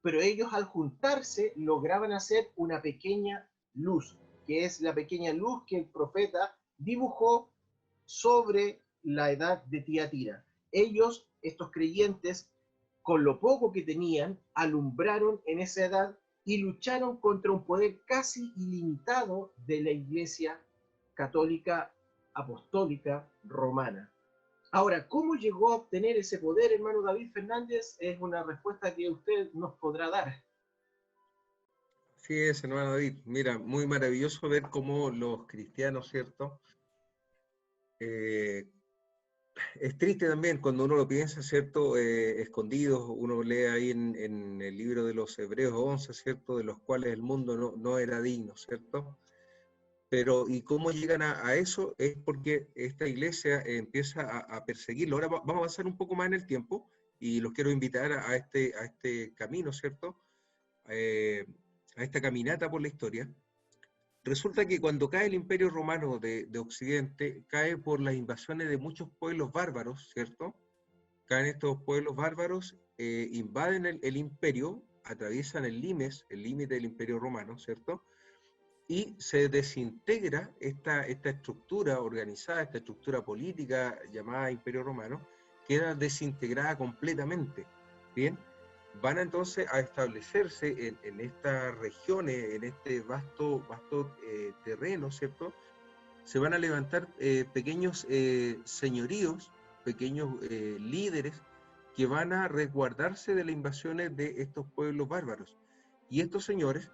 Pero ellos, al juntarse, lograban hacer una pequeña luz, que es la pequeña luz que el profeta dibujó sobre la edad de Tiatira. Ellos, estos creyentes, con lo poco que tenían, alumbraron en esa edad y lucharon contra un poder casi ilimitado de la Iglesia Católica Apostólica Romana. Ahora, ¿cómo llegó a obtener ese poder, hermano David Fernández? Es una respuesta que usted nos podrá dar. Así es, hermano David. Mira, muy maravilloso ver cómo los cristianos, ¿cierto? Es triste también cuando uno lo piensa, ¿cierto? Escondidos, uno lee ahí en el libro de los Hebreos 11, ¿cierto? De los cuales el mundo no era digno, ¿cierto? Pero, ¿y cómo llegan a eso? Es porque esta iglesia empieza a perseguirlo. Ahora vamos a avanzar un poco más en el tiempo y los quiero invitar a este camino, ¿cierto? A esta caminata por la historia. Resulta que cuando cae el Imperio Romano de Occidente, cae por las invasiones de muchos pueblos bárbaros, ¿cierto? Caen estos pueblos bárbaros, invaden el imperio, atraviesan el limes, el límite del Imperio Romano, ¿cierto? Y se desintegra esta estructura organizada, esta estructura política llamada Imperio Romano, queda desintegrada completamente, ¿bien? Van entonces a establecerse en estas regiones, en este vasto terreno, ¿cierto? Se van a levantar pequeños señoríos, pequeños líderes que van a resguardarse de las invasiones de estos pueblos bárbaros. Y estos señores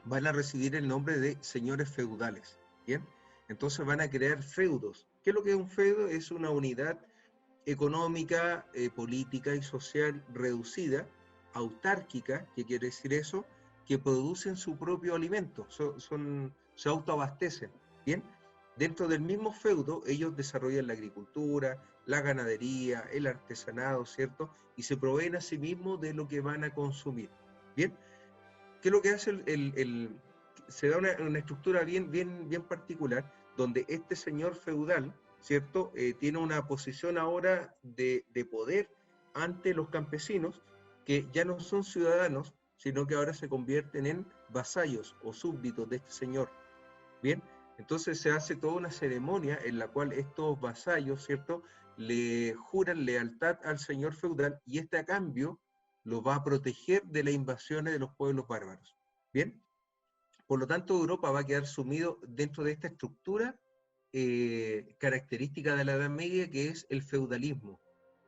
van a recibir el nombre de señores feudales, ¿bien? Entonces van a crear feudos. ¿Qué es lo que es un feudo? Es una unidad económica, política y social reducida, autárquica, ¿qué quiere decir eso? Que producen su propio alimento, se autoabastecen, ¿bien? Dentro del mismo feudo, ellos desarrollan la agricultura, la ganadería, el artesanado, ¿cierto? Y se proveen a sí mismos de lo que van a consumir, ¿bien? ¿Qué es lo que hace se da una estructura bien particular, donde este señor feudal, ¿cierto? Tiene una posición ahora de poder ante los campesinos, que ya no son ciudadanos, sino que ahora se convierten en vasallos o súbditos de este señor, ¿bien? Entonces se hace toda una ceremonia en la cual estos vasallos, ¿cierto?, le juran lealtad al señor feudal, y a cambio lo va a proteger de las invasiones de los pueblos bárbaros, ¿bien? Por lo tanto, Europa va a quedar sumido dentro de esta estructura característica de la Edad Media, que es el feudalismo,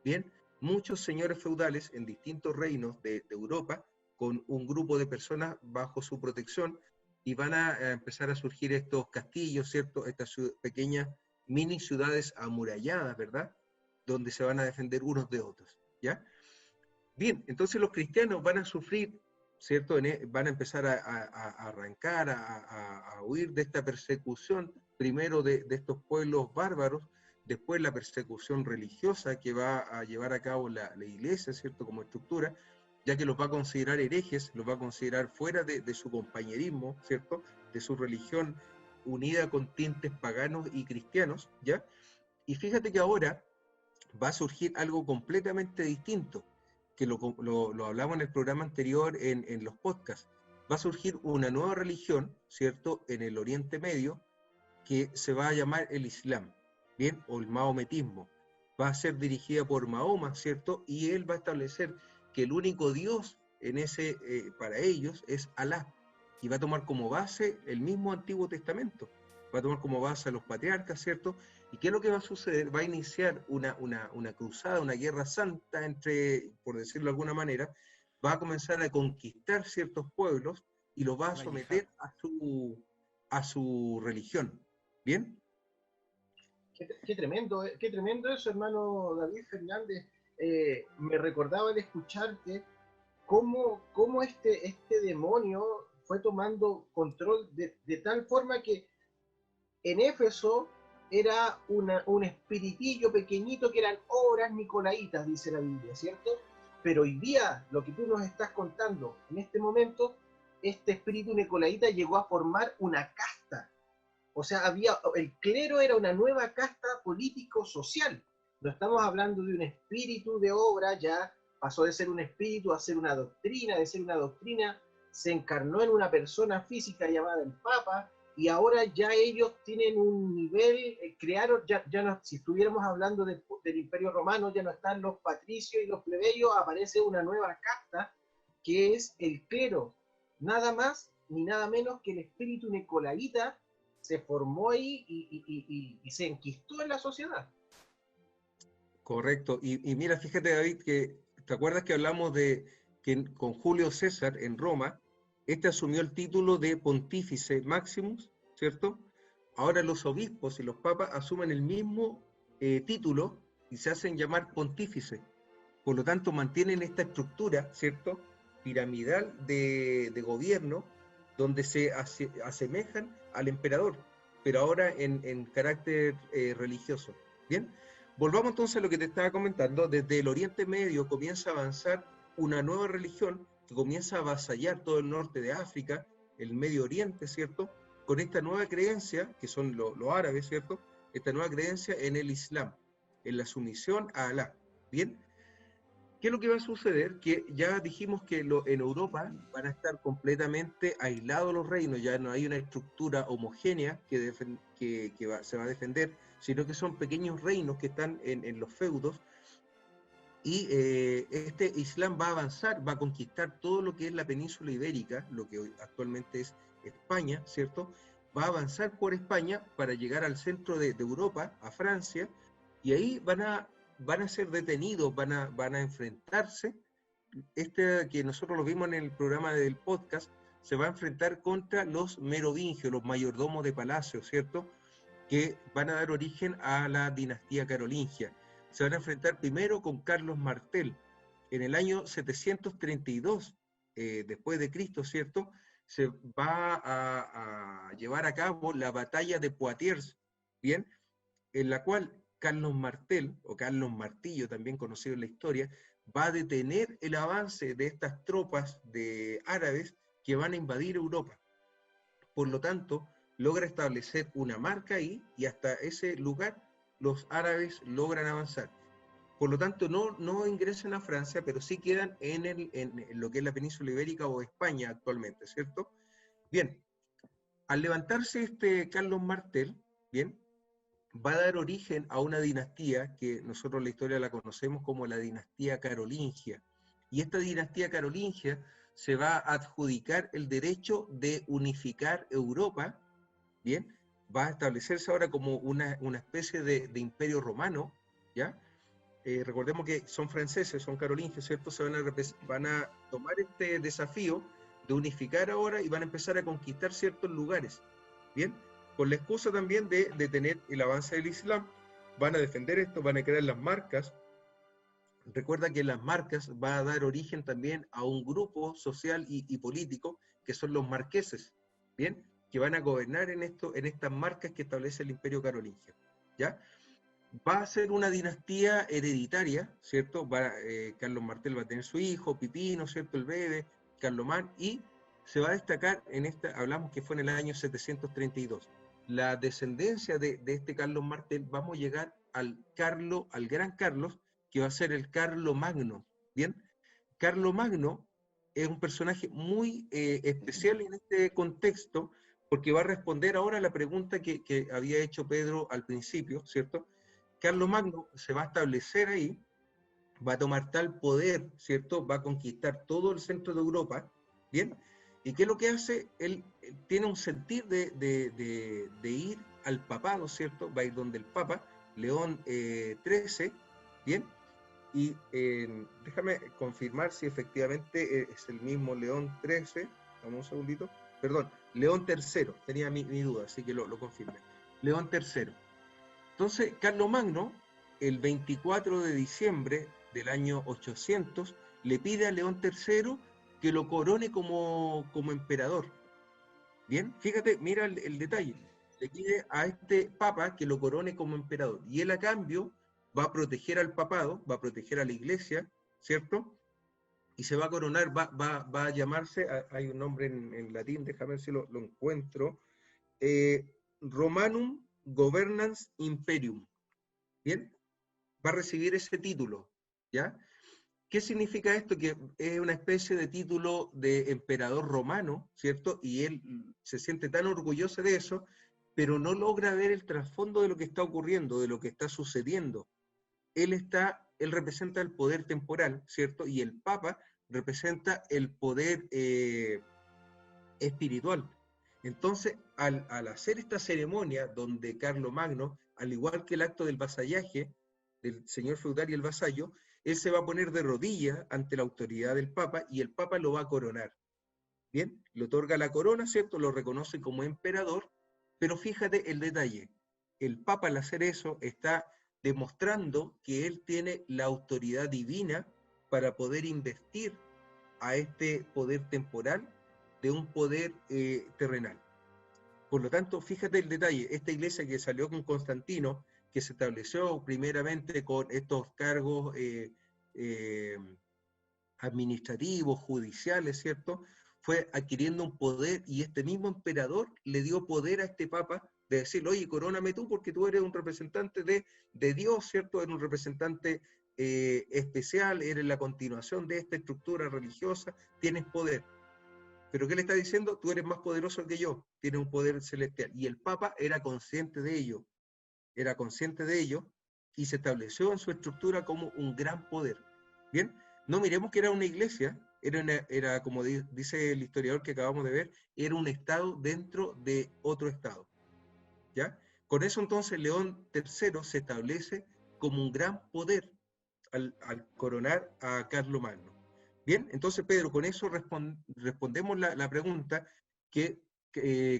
¿bien? Muchos señores feudales en distintos reinos de Europa, con un grupo de personas bajo su protección, y van a empezar a surgir estos castillos, ¿cierto? Estas pequeñas mini ciudades amuralladas, ¿verdad? Donde se van a defender unos de otros, ¿ya? Bien, entonces los cristianos van a sufrir, ¿cierto? Van a empezar a arrancar, a huir de esta persecución, primero de estos pueblos bárbaros, después la persecución religiosa que va a llevar a cabo la iglesia, ¿cierto? Como estructura, ya que los va a considerar herejes, los va a considerar fuera de su compañerismo, ¿cierto? De su religión unida con tintes paganos y cristianos, ¿ya? Y fíjate que ahora va a surgir algo completamente distinto, que lo hablamos en el programa anterior en los podcasts. Va a surgir una nueva religión, ¿cierto?, en el Oriente Medio, que se va a llamar el Islam, ¿bien?, o el maometismo. Va a ser dirigida por Mahoma, ¿cierto?, y él va a establecer que el único Dios para ellos es Alá, y va a tomar como base el mismo Antiguo Testamento, va a tomar como base a los patriarcas, ¿cierto? ¿Y qué es lo que va a suceder? Va a iniciar una cruzada, una guerra santa entre, por decirlo de alguna manera, va a comenzar a conquistar ciertos pueblos y los va a someter a su religión, ¿bien? Qué tremendo eso, hermano David Fernández. Me recordaba al escucharte cómo este demonio fue tomando control de tal forma que en Éfeso era un espiritillo pequeñito que eran obras nicolaitas, dice la Biblia, ¿cierto? Pero hoy día, lo que tú nos estás contando en este momento, este espíritu nicolaita llegó a formar una casta. O sea, el clero era una nueva casta político-social. No estamos hablando de un espíritu de obra, ya pasó de ser un espíritu a ser una doctrina, de ser una doctrina se encarnó en una persona física llamada el Papa, y ahora ya ellos tienen un nivel, crearon, ya no, si estuviéramos hablando del Imperio Romano, ya no están los patricios y los plebeyos, aparece una nueva casta que es el clero, nada más ni nada menos que el espíritu nicolaita se formó ahí y se enquistó en la sociedad. Correcto. Y mira, fíjate, David, que ¿te acuerdas que hablamos de que con Julio César en Roma, este asumió el título de Pontífice Maximus, ¿cierto? Ahora los obispos y los papas asumen el mismo título y se hacen llamar pontífice. Por lo tanto, mantienen esta estructura, ¿cierto?, piramidal de gobierno, donde se asemejan al emperador, pero ahora en carácter religioso. ¿Bien? Volvamos entonces a lo que te estaba comentando. Desde el Oriente Medio comienza a avanzar una nueva religión que comienza a avasallar todo el norte de África, el Medio Oriente, ¿cierto?, con esta nueva creencia, que son los árabes, ¿cierto?, esta nueva creencia en el Islam, en la sumisión a Alá. ¿Bien? ¿Qué es lo que va a suceder? Que ya dijimos que en Europa van a estar completamente aislados los reinos, ya no hay una estructura homogénea que se va a defender, sino que son pequeños reinos que están en los feudos, y este Islam va a avanzar, va a conquistar todo lo que es la península ibérica, lo que hoy actualmente es España, ¿cierto? Va a avanzar por España para llegar al centro de Europa, a Francia, y ahí van a ser detenidos, van a enfrentarse. Este que nosotros lo vimos en el programa del podcast, se va a enfrentar contra los merovingios, los mayordomos de palacio, ¿cierto?, que van a dar origen a la dinastía carolingia. Se van a enfrentar primero con Carlos Martel. En el año 732, después de Cristo, ¿cierto?, se va a llevar a cabo la batalla de Poitiers, ¿bien?, en la cual Carlos Martel, o Carlos Martillo, también conocido en la historia, va a detener el avance de estas tropas de árabes que van a invadir Europa. Por lo tanto, logra establecer una marca ahí, y hasta ese lugar los árabes logran avanzar. Por lo tanto, no ingresan a Francia, pero sí quedan en lo que es la península ibérica o España actualmente, ¿cierto? Bien, al levantarse este Carlos Martel, bien, va a dar origen a una dinastía que nosotros en la historia la conocemos como la dinastía carolingia. Y esta dinastía carolingia se va a adjudicar el derecho de unificar Europa, ¿bien? Va a establecerse ahora como una especie de imperio romano, ¿ya? Recordemos que son franceses, son carolingios, ¿cierto? Van a tomar este desafío de unificar ahora y van a empezar a conquistar ciertos lugares, ¿bien? Con la excusa también de detener el avance del Islam, van a defender esto, van a crear las marcas. Recuerda que las marcas va a dar origen también a un grupo social y político que son los marqueses, ¿bien?, que van a gobernar en estas marcas que establece el Imperio Carolingio, ¿ya? Va a ser una dinastía hereditaria, ¿cierto? Carlos Martel va a tener su hijo, Pipino, ¿cierto?, el bebé, Carlomán, y se va a destacar hablamos que fue en el año 732. La descendencia de este Carlos Martel, vamos a llegar al gran Carlos, que va a ser el Carlomagno, ¿bien? Carlomagno es un personaje muy especial en este contexto, porque va a responder ahora a la pregunta que había hecho Pedro al principio, ¿cierto? Carlomagno se va a establecer ahí, va a tomar tal poder, ¿cierto? Va a conquistar todo el centro de Europa, ¿bien? ¿Y qué es lo que hace? Él tiene un sentir de ir al papado, ¿cierto? Va a ir donde el Papa, León XIII, ¿bien? Y déjame confirmar si efectivamente es el mismo León XIII, vamos un segundito, perdón, León III, tenía mi duda, así que lo confirmé. León III. Entonces, Carlomagno, el 24 de diciembre del año 800, le pide a León III que lo corone como emperador. Bien, fíjate, mira el detalle. Le pide a este papa que lo corone como emperador. Y él a cambio va a proteger al papado, va a proteger a la iglesia, ¿cierto? Y se va a coronar, va a llamarse, hay un nombre en latín, déjame ver si lo encuentro, Romanum Governans Imperium. Bien, va a recibir ese título, ¿ya? ¿Qué significa esto? Que es una especie de título de emperador romano, ¿cierto? Y él se siente tan orgulloso de eso, pero no logra ver el trasfondo de lo que está ocurriendo, de lo que está sucediendo. Él representa el poder temporal, ¿cierto? Y el Papa representa el poder espiritual. Entonces, al hacer esta ceremonia donde Carlomagno, al igual que el acto del vasallaje, del señor feudal y el vasallo, él se va a poner de rodillas ante la autoridad del Papa y el Papa lo va a coronar. Bien, le otorga la corona, ¿cierto? Lo reconoce como emperador, pero fíjate el detalle. El Papa al hacer eso está demostrando que él tiene la autoridad divina para poder investir a este poder temporal de un poder terrenal. Por lo tanto, fíjate el detalle, esta iglesia que salió con Constantino, que se estableció primeramente con estos cargos administrativos, judiciales, ¿cierto? Fue adquiriendo un poder y este mismo emperador le dio poder a este papa de decirle, oye, coróname tú porque tú eres un representante de Dios, ¿cierto? Eres un representante especial, eres la continuación de esta estructura religiosa, tienes poder. Pero ¿qué le está diciendo? Tú eres más poderoso que yo, tienes un poder celestial. Y el Papa era consciente de ello, y se estableció en su estructura como un gran poder. Bien, no miremos que era una iglesia, era como dice el historiador que acabamos de ver, era un estado dentro de otro estado. ¿Ya? Con eso entonces León III se establece como un gran poder al coronar a Carlomagno. Bien, entonces Pedro, con eso respondemos la pregunta que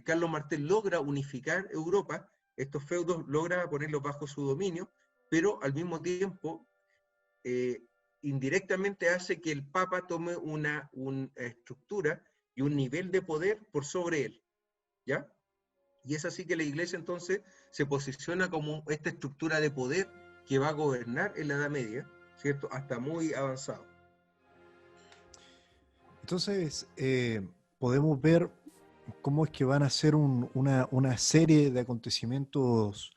Carlos Martel logra unificar Europa, estos feudos logra ponerlos bajo su dominio, pero al mismo tiempo indirectamente hace que el Papa tome una estructura y un nivel de poder por sobre él, ¿ya? Y es así que la Iglesia entonces se posiciona como esta estructura de poder que va a gobernar en la Edad Media, ¿cierto? Hasta muy avanzado. Entonces, podemos ver cómo es que van a ser una serie de acontecimientos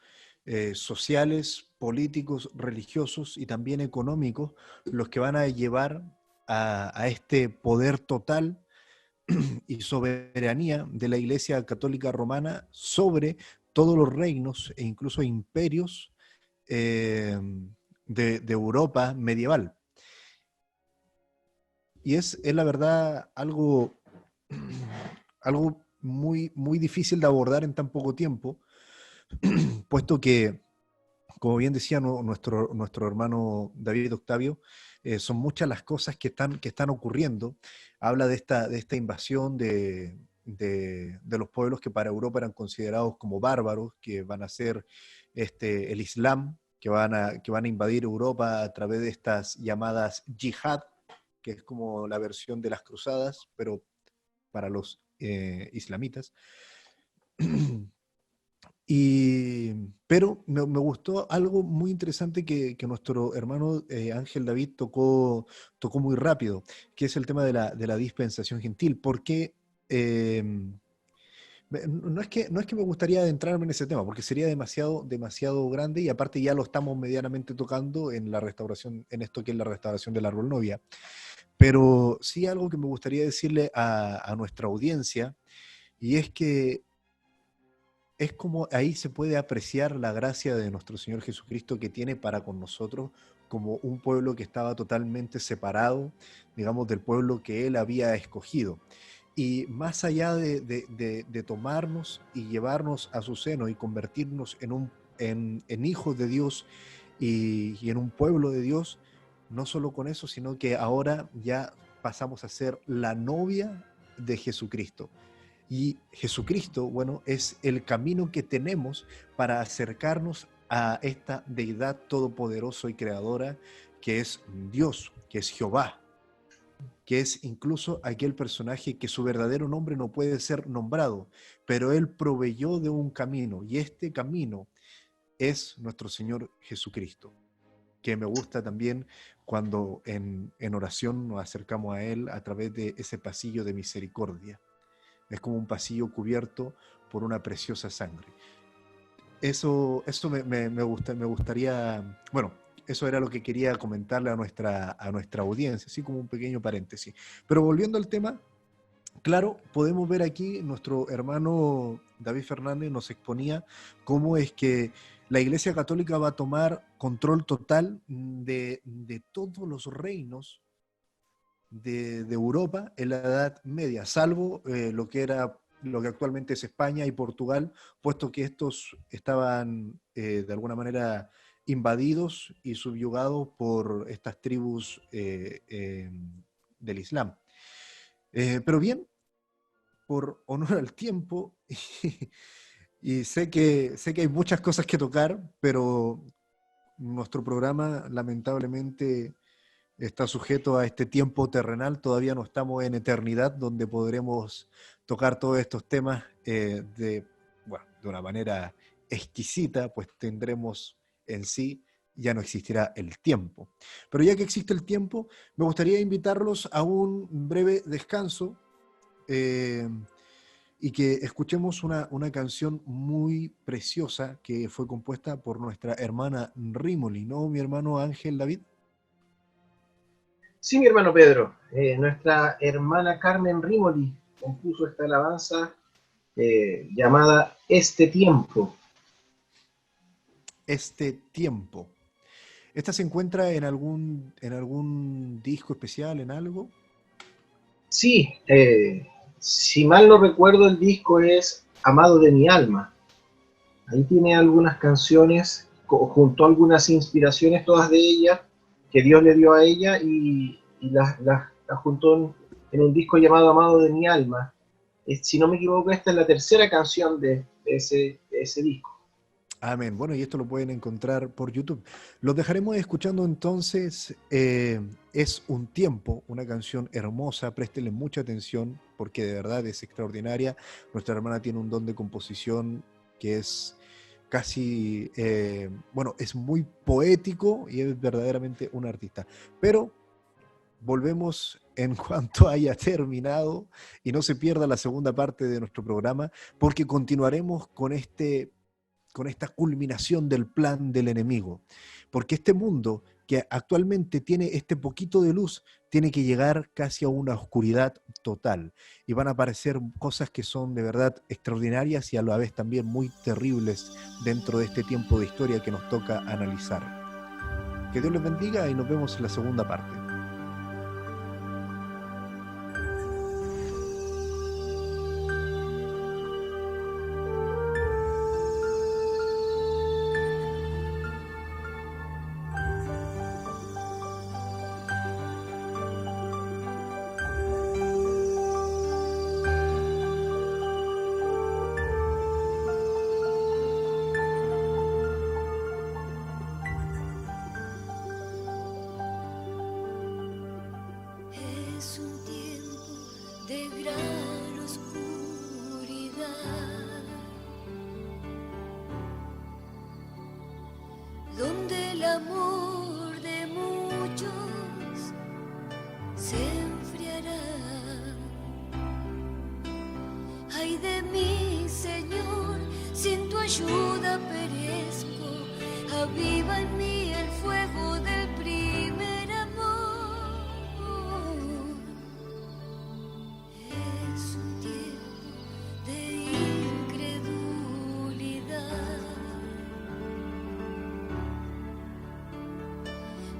sociales, políticos, religiosos y también económicos los que van a llevar a este poder total y soberanía de la Iglesia Católica Romana sobre todos los reinos e incluso imperios de Europa medieval. Y es la verdad algo muy, muy difícil de abordar en tan poco tiempo, puesto que, como bien decía nuestro hermano David Octavio, son muchas las cosas que están ocurriendo. Habla de esta invasión de los pueblos que para Europa eran considerados como bárbaros, que van a ser el Islam, que van a invadir Europa a través de estas llamadas yihad, que es como la versión de las cruzadas, pero para los islamitas. Pero me gustó algo muy interesante que nuestro hermano Ángel David tocó muy rápido, que es el tema de la dispensación gentil. Porque no es que me gustaría adentrarme en ese tema, porque sería demasiado grande, y aparte ya lo estamos medianamente tocando en la restauración, en esto que es la restauración del árbol novia. Pero sí algo que me gustaría decirle a nuestra audiencia, y es que es como ahí se puede apreciar la gracia de nuestro Señor Jesucristo que tiene para con nosotros como un pueblo que estaba totalmente separado, digamos, del pueblo que Él había escogido. Y más allá de tomarnos y llevarnos a su seno y convertirnos en hijos de Dios y en un pueblo de Dios, no solo con eso, sino que ahora ya pasamos a ser la novia de Jesucristo. Y Jesucristo, bueno, es el camino que tenemos para acercarnos a esta deidad todopoderosa y creadora que es Dios, que es Jehová, que es incluso aquel personaje que su verdadero nombre no puede ser nombrado, pero Él proveyó de un camino, y este camino es nuestro Señor Jesucristo, que me gusta también cuando en oración nos acercamos a Él a través de ese pasillo de misericordia. Es como un pasillo cubierto por una preciosa sangre. Eso me gustaría, bueno, eso era lo que quería comentarle a nuestra audiencia, así como un pequeño paréntesis. Pero volviendo al tema, claro, podemos ver aquí, nuestro hermano David Fernández nos exponía cómo es que la Iglesia Católica va a tomar control total de todos los reinos de Europa en la Edad Media, salvo lo que actualmente es España y Portugal, puesto que estos estaban de alguna manera invadidos y subyugados por estas tribus del Islam. Pero bien, por honor al tiempo, y sé que hay muchas cosas que tocar, pero nuestro programa lamentablemente está sujeto a este tiempo terrenal, todavía no estamos en eternidad donde podremos tocar todos estos temas de una manera exquisita, pues tendremos en sí, ya no existirá el tiempo. Pero ya que existe el tiempo, me gustaría invitarlos a un breve descanso y que escuchemos una canción muy preciosa que fue compuesta por nuestra hermana Rimoli, ¿no, mi hermano Ángel David? Sí, mi hermano Pedro, nuestra hermana Carmen Rimoli compuso esta alabanza llamada Este Tiempo. Este Tiempo. ¿Esta se encuentra en algún disco especial, en algo? Sí, si mal no recuerdo, el disco es Amado de mi alma. Ahí tiene algunas canciones, junto a algunas inspiraciones, todas de ella, que Dios le dio a ella, y las juntó en un disco llamado Amado de mi alma. Si no me equivoco, esta es la tercera canción de ese disco. Amén. Bueno, y esto lo pueden encontrar por YouTube. Los dejaremos escuchando entonces. Es un tiempo, una canción hermosa. Préstenle mucha atención porque de verdad es extraordinaria. Nuestra hermana tiene un don de composición que es casi, es muy poético y es verdaderamente un artista. Pero volvemos en cuanto haya terminado y no se pierda la segunda parte de nuestro programa, porque continuaremos con esta culminación del plan del enemigo. Porque este mundo que actualmente tiene este poquito de luz, tiene que llegar casi a una oscuridad total. Y van a aparecer cosas que son de verdad extraordinarias y a la vez también muy terribles dentro de este tiempo de historia que nos toca analizar. Que Dios les bendiga y nos vemos en la segunda parte. Donde el amor de muchos se enfriará. Ay de mí, Señor, sin tu ayuda perezco. Aviva en mí el fuego del primer amor. Es un tiempo de incredulidad.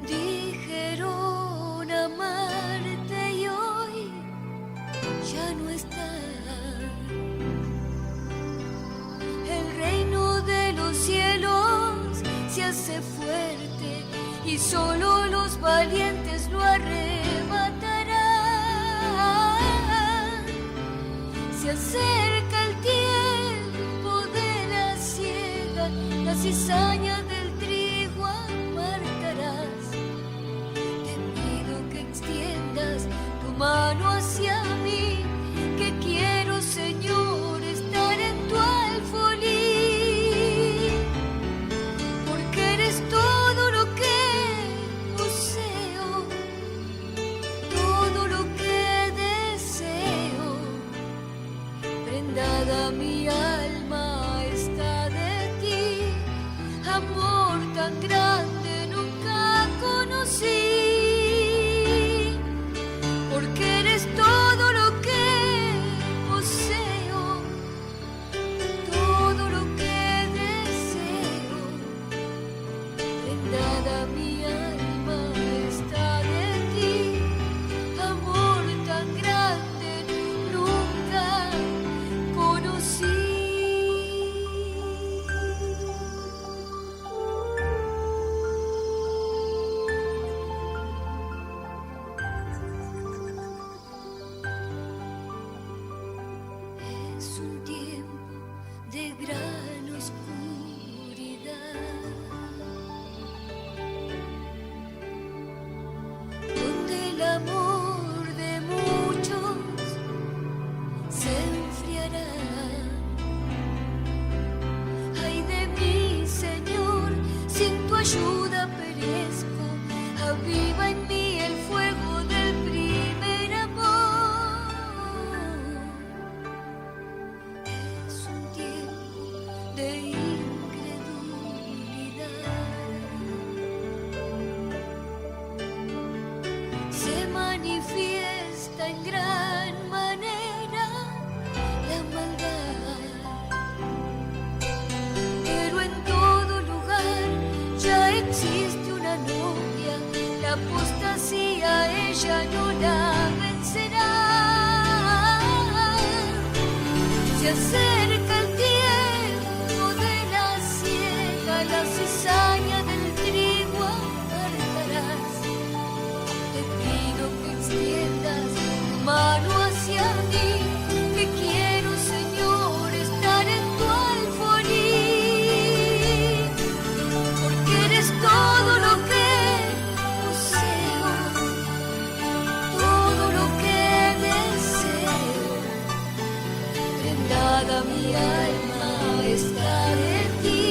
Dijeron amarte y hoy ya no está. El reino de los cielos se hace fuerte y solo los valientes lo arrebatarán. Se acerca el tiempo de la siega, la cizaña del trigo apartarás. Te pido que extiendas tu mano hacia mí, que quiero, Señor, estar en tu alfolí, porque eres todo lo que poseo, todo lo que deseo. Prendada mi alma está de ti, amor tan grande nunca conocí, porque eres todo lo que poseo, todo lo que deseo. Prendada mi alma está de ti, amor tan grande nunca conocí. Es un tiempo de gran oscuridad, donde el amor de muchos se enfriará. Ay de mí, Señor, sin tu ayuda perezco. Aviva en mí el fuego del primer amor. Es un tiempo de incredulidad. Se manifiesta en gran manera la maldad, pero en todo lugar ya existe una novia. La apostasía ella no la vencerá. Se acerca el tiempo de la siega, la cizaña del trigo apartarás. Te pido que extiendas tu mano hacia mí, que quiero, Señor, estar en tu alfolí, porque eres todo lo que poseo, todo lo que deseo. Prendada mi alma está de ti,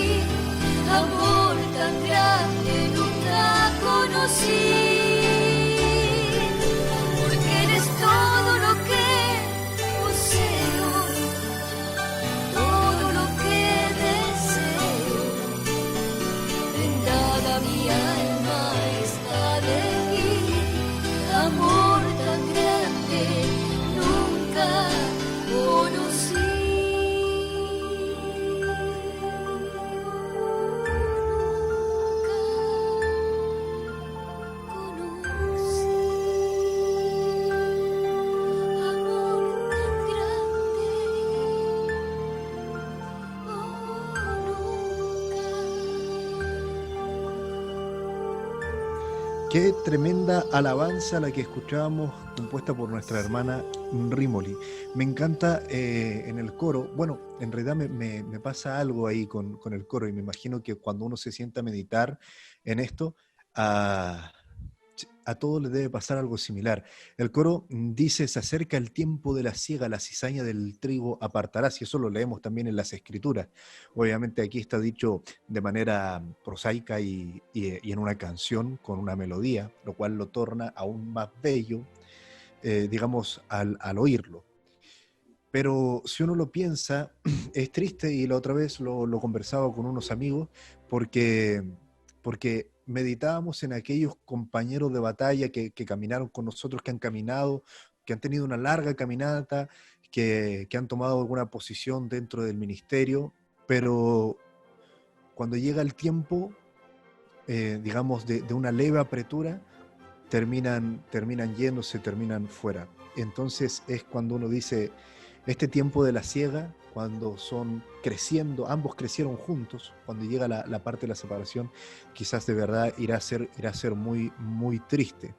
amor tan grande nunca conocí, porque eres todo lo que poseo, todo lo que deseo. Prendada mi alma está de ti, amor tan grande nunca conocí. Qué tremenda alabanza la que escuchábamos, compuesta por nuestra hermana Rimoli. Me encanta en el coro. Bueno, en realidad me pasa algo ahí con el coro, y me imagino que cuando uno se sienta a meditar en esto, a todos les debe pasar algo similar. El coro dice: se acerca el tiempo de la siega, la cizaña del trigo apartarás, y eso lo leemos también en las Escrituras. Obviamente aquí está dicho de manera prosaica y en una canción con una melodía, lo cual lo torna aún más bello, digamos, al oírlo. Pero si uno lo piensa, es triste, y la otra vez lo conversaba con unos amigos, porque meditábamos en aquellos compañeros de batalla que caminaron con nosotros, que han caminado, que han tenido una larga caminata, que han tomado alguna posición dentro del ministerio, pero cuando llega el tiempo, digamos, de una leve apretura, terminan yéndose, terminan fuera. Entonces es cuando uno dice, este tiempo de la siega, cuando son creciendo, ambos crecieron juntos, cuando llega la parte de la separación, quizás de verdad irá a ser muy, muy triste.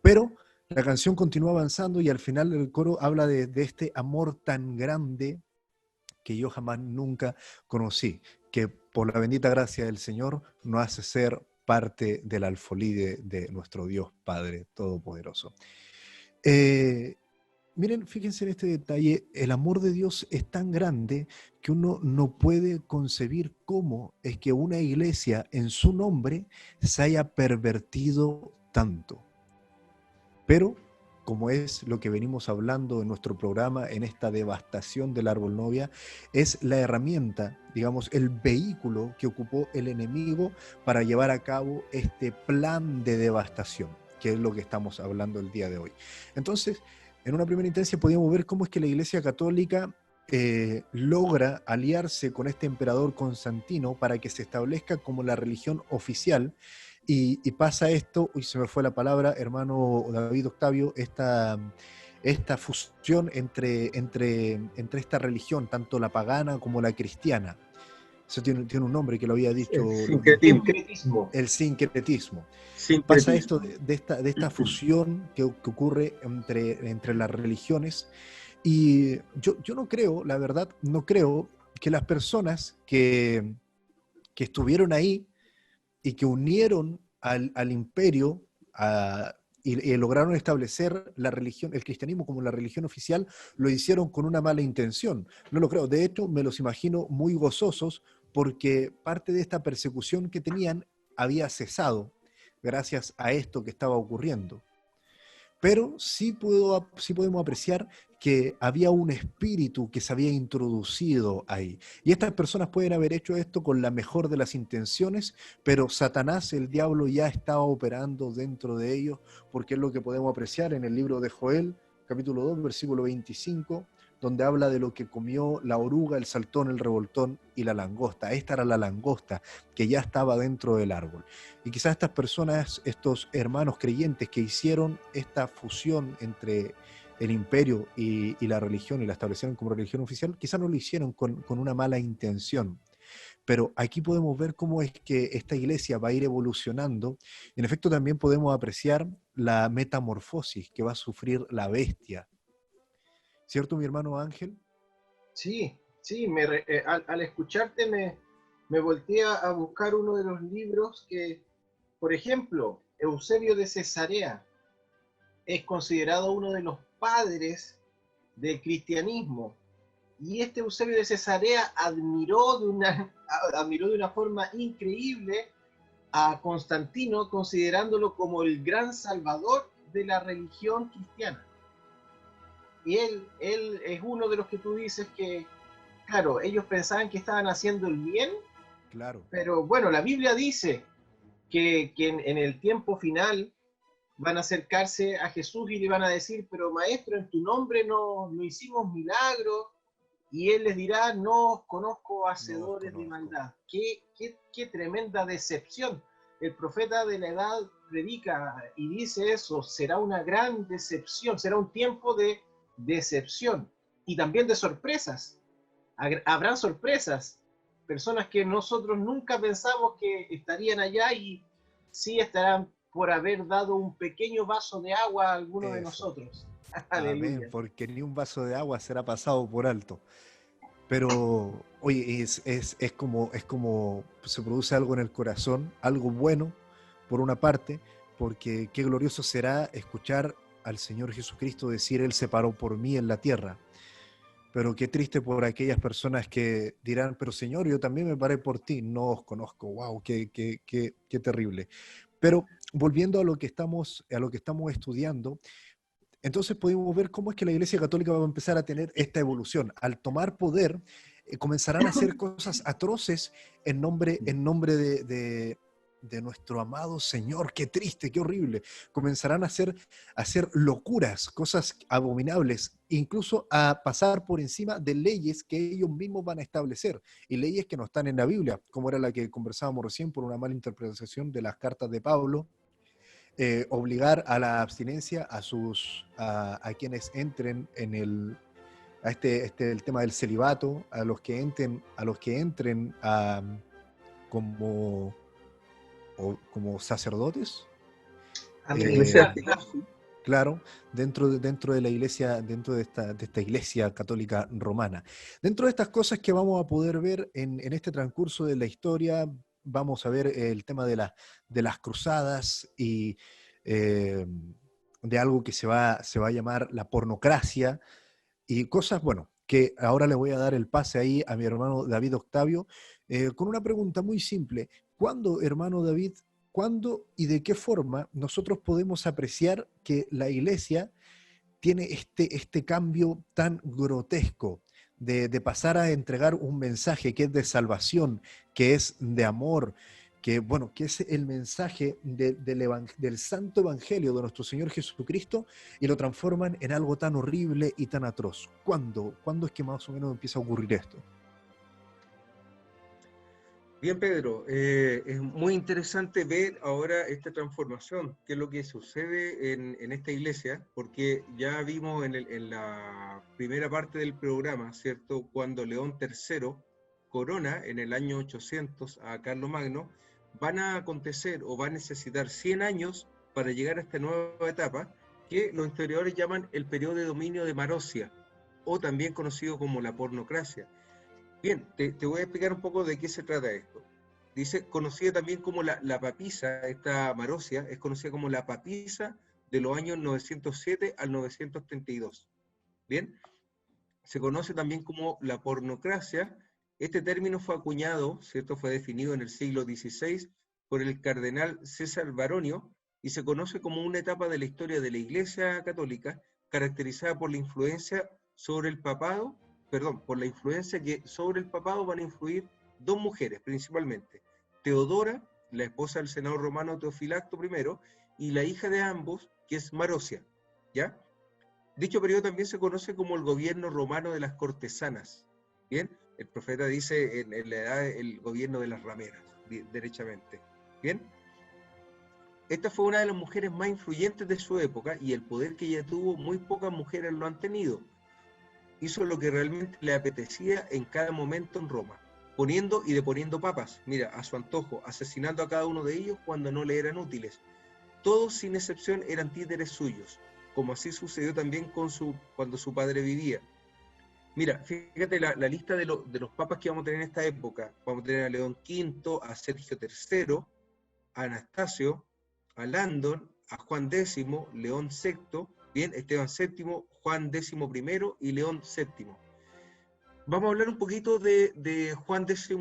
Pero la canción continúa avanzando, y al final el coro habla de este amor tan grande que yo jamás nunca conocí, que por la bendita gracia del Señor nos hace ser parte del alfolí de nuestro Dios Padre Todopoderoso. Miren, fíjense en este detalle, el amor de Dios es tan grande que uno no puede concebir cómo es que una iglesia en su nombre se haya pervertido tanto. Pero, como es lo que venimos hablando en nuestro programa, en esta devastación del árbol novia, es la herramienta, digamos, el vehículo que ocupó el enemigo para llevar a cabo este plan de devastación, que es lo que estamos hablando el día de hoy. Entonces, en una primera instancia podíamos ver cómo es que la Iglesia Católica logra aliarse con este emperador Constantino para que se establezca como la religión oficial. Y pasa esto, uy, se me fue la palabra, hermano David Octavio, esta fusión entre esta religión, tanto la pagana como la cristiana. Eso tiene un nombre que lo había dicho. El Sincretismo. El sincretismo. Sincretismo. Pasa esto de esta fusión que ocurre entre las religiones. Y yo no creo, la verdad, no creo que las personas que estuvieron ahí y que unieron al imperio y lograron establecer la religión, el cristianismo como la religión oficial, lo hicieron con una mala intención. No lo creo. De hecho, me los imagino muy gozosos porque parte de esta persecución que tenían había cesado gracias a esto que estaba ocurriendo. Pero sí podemos apreciar que había un espíritu que se había introducido ahí. Y estas personas pueden haber hecho esto con la mejor de las intenciones, pero Satanás, el diablo, ya estaba operando dentro de ellos, porque es lo que podemos apreciar en el libro de Joel, capítulo 2, versículo 25, donde habla de lo que comió la oruga, el saltón, el revoltón y la langosta. Esta era la langosta que ya estaba dentro del árbol. Y quizás estas personas, estos hermanos creyentes que hicieron esta fusión entre el imperio y la religión y la establecieron como religión oficial, quizás no lo hicieron con una mala intención. Pero aquí podemos ver cómo es que esta iglesia va a ir evolucionando. En efecto, también podemos apreciar la metamorfosis que va a sufrir la bestia. ¿Cierto, mi hermano Ángel? Sí, al escucharte me volteé a buscar uno de los libros que, por ejemplo, Eusebio de Cesarea es considerado uno de los padres del cristianismo. Y este Eusebio de Cesarea admiró de una forma increíble a Constantino, considerándolo como el gran salvador de la religión cristiana. Y él es uno de los que tú dices que, claro, ellos pensaban que estaban haciendo el bien, claro, pero bueno, la Biblia dice que en el tiempo final van a acercarse a Jesús y le van a decir, pero maestro, en tu nombre no hicimos milagros, y él les dirá, no os conozco, hacedores de maldad. Qué tremenda decepción. El profeta de la edad predica y dice eso, será una gran decepción, será un tiempo de decepción y también de sorpresas. Habrán sorpresas, personas que nosotros nunca pensamos que estarían allá y sí estarán por haber dado un pequeño vaso de agua a alguno de nosotros. Amén, porque ni un vaso de agua será pasado por alto. Pero, oye, es como se produce algo en el corazón, algo bueno, por una parte, porque qué glorioso será escuchar al Señor Jesucristo decir, Él se paró por mí en la tierra. Pero qué triste por aquellas personas que dirán, pero Señor, yo también me paré por ti, no os conozco, wow, qué terrible. Pero volviendo a lo que estamos estudiando, entonces podemos ver cómo es que la Iglesia Católica va a empezar a tener esta evolución. Al tomar poder, comenzarán a hacer cosas atroces en nombre de nuestro amado Señor. Qué triste, qué horrible. Comenzarán a hacer locuras, cosas abominables, incluso a pasar por encima de leyes que ellos mismos van a establecer, y leyes que no están en la Biblia, como era la que conversábamos recién por una mala interpretación de las cartas de Pablo. Obligar a la abstinencia a quienes entren en el tema del celibato, a los que entren como sacerdotes. Claro, dentro de la iglesia, dentro de esta iglesia católica romana. Dentro de estas cosas que vamos a poder ver en este transcurso de la historia, vamos a ver el tema de las cruzadas y eh, de algo que se va a llamar la pornocracia y cosas, bueno, que ahora le voy a dar el pase ahí a mi hermano David Octavio con una pregunta muy simple. ¿Cuándo, hermano David, cuándo y de qué forma nosotros podemos apreciar que la iglesia tiene este cambio tan grotesco de pasar a entregar un mensaje que es de salvación, que es de amor, que, bueno, que es el mensaje del santo evangelio de nuestro Señor Jesucristo y lo transforman en algo tan horrible y tan atroz? ¿Cuándo es que más o menos empieza a ocurrir esto? Bien, Pedro, es muy interesante ver ahora esta transformación, qué es lo que sucede en esta iglesia, porque ya vimos en la primera parte del programa, ¿cierto? Cuando León III corona en el año 800 a Carlomagno, van a acontecer o va a necesitar 100 años para llegar a esta nueva etapa, que los historiadores llaman el periodo de dominio de Marosia, o también conocido como la pornocracia. Bien, te voy a explicar un poco de qué se trata esto. Dice, conocida también como la papisa, esta Marosia, es conocida como la papisa de los años 907 al 932. Bien, se conoce también como la pornocracia. Este término fue acuñado, ¿cierto? Fue definido en el siglo XVI por el cardenal César Baronio y se conoce como una etapa de la historia de la Iglesia Católica caracterizada por la influencia sobre el papado, por la influencia que sobre el papado van a influir dos mujeres principalmente, Teodora, la esposa del senador romano Teofilacto I, y la hija de ambos, que es Marosia, ¿ya? Dicho periodo también se conoce como el gobierno romano de las cortesanas, ¿bien? El profeta dice en la edad el gobierno de las rameras, derechamente, ¿bien? Esta fue una de las mujeres más influyentes de su época y el poder que ella tuvo, muy pocas mujeres lo han tenido. Hizo lo que realmente le apetecía en cada momento en Roma, poniendo y deponiendo papas, mira, a su antojo, asesinando a cada uno de ellos cuando no le eran útiles. Todos, sin excepción, eran títeres suyos, como así sucedió también cuando su padre vivía. Mira, fíjate la lista de los papas que vamos a tener en esta época. Vamos a tener a León V, a Sergio III, a Anastasio, a Landon, a Juan X, León VI, bien, Esteban VII, Juan XI y León VII. Vamos a hablar un poquito de Juan XI.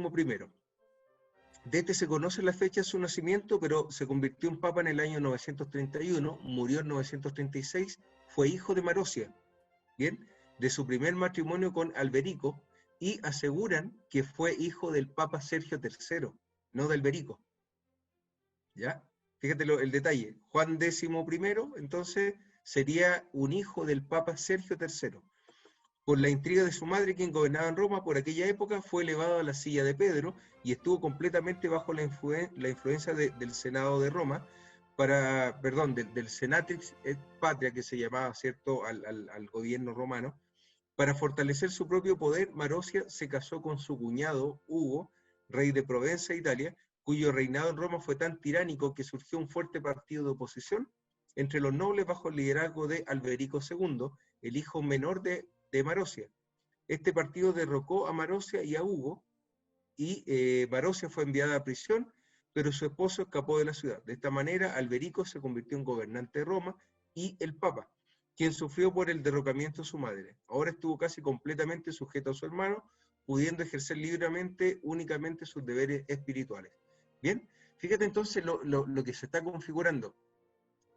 De este se conoce la fecha de su nacimiento, pero se convirtió en papa en el año 931, murió en 936, fue hijo de Marosia, ¿bien? De su primer matrimonio con Alberico, y aseguran que fue hijo del papa Sergio III, no de Alberico. ¿Ya? Fíjate el detalle. Juan XI, entonces, sería un hijo del papa Sergio III. Por la intriga de su madre, quien gobernaba en Roma por aquella época, fue elevado a la silla de Pedro y estuvo completamente bajo la influencia del Senado de Roma, del Senatrix et Patria, que se llamaba, ¿cierto?, al gobierno romano. Para fortalecer su propio poder, Marosia se casó con su cuñado, Hugo, rey de Provenza, Italia, cuyo reinado en Roma fue tan tiránico que surgió un fuerte partido de oposición entre los nobles bajo el liderazgo de Alberico II, el hijo menor de Marosia. Este partido derrocó a Marosia y a Hugo, y Marosia fue enviada a prisión, pero su esposo escapó de la ciudad. De esta manera, Alberico se convirtió en gobernante de Roma y el Papa, quien sufrió por el derrocamiento de su madre. Ahora estuvo casi completamente sujeto a su hermano, pudiendo ejercer libremente únicamente sus deberes espirituales. Bien, fíjate entonces lo que se está configurando.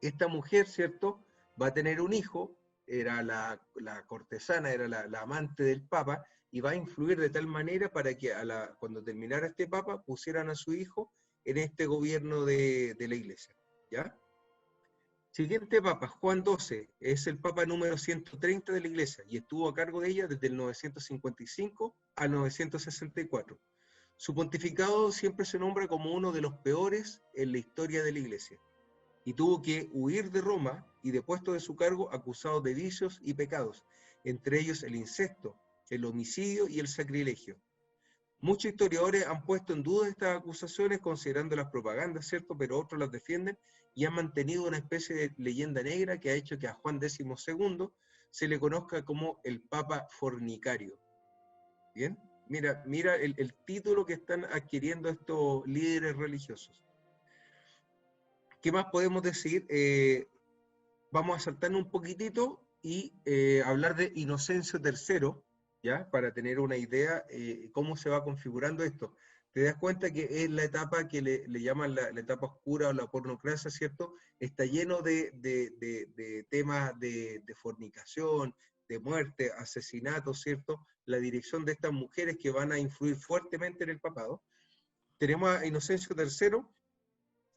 Esta mujer, ¿cierto?, va a tener un hijo, era la cortesana, era la amante del Papa, y va a influir de tal manera para que cuando terminara este Papa pusieran a su hijo en este gobierno de la Iglesia, ¿ya? Siguiente Papa, Juan XII, es el Papa número 130 de la Iglesia y estuvo a cargo de ella desde el 955 al 964. Su pontificado siempre se nombra como uno de los peores en la historia de la Iglesia y tuvo que huir de Roma y depuesto de su cargo acusado de vicios y pecados, entre ellos el incesto, el homicidio y el sacrilegio. Muchos historiadores han puesto en duda estas acusaciones considerando las propagandas, ¿cierto? Pero otros las defienden y han mantenido una especie de leyenda negra que ha hecho que a Juan XII se le conozca como el Papa Fornicario. ¿Bien? Mira el título que están adquiriendo estos líderes religiosos. ¿Qué más podemos decir? Vamos a saltarnos un poquitito y hablar de Inocencio III, ¿ya? Para tener una idea cómo se va configurando esto. Te das cuenta que es la etapa que le llaman la etapa oscura o la pornocracia, ¿cierto? Está lleno de temas de fornicación, de muerte, asesinatos, ¿cierto? La dirección de estas mujeres que van a influir fuertemente en el papado. Tenemos a Inocencio III,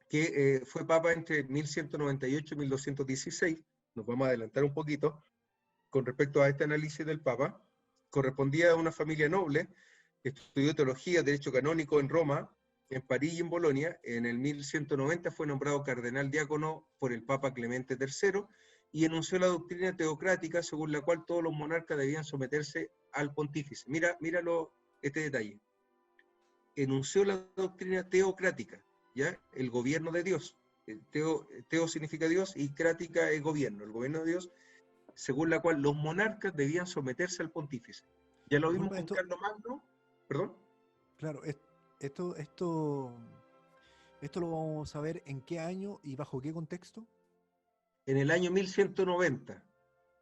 que fue papa entre 1198 y 1216. Nos vamos a adelantar un poquito con respecto a este análisis del papa. Correspondía a una familia noble, estudió teología, derecho canónico en Roma, en París y en Bolonia. En el 1190 fue nombrado cardenal diácono por el Papa Clemente III y enunció la doctrina teocrática según la cual todos los monarcas debían someterse al pontífice. Míralo este detalle. Enunció la doctrina teocrática, ¿ya? El gobierno de Dios. Teo significa Dios y crática es gobierno, el gobierno de Dios, según la cual los monarcas debían someterse al pontífice. Ya lo vimos con Carlomagno, perdón. Claro, esto lo vamos a ver en qué año y bajo qué contexto. En el año 1190,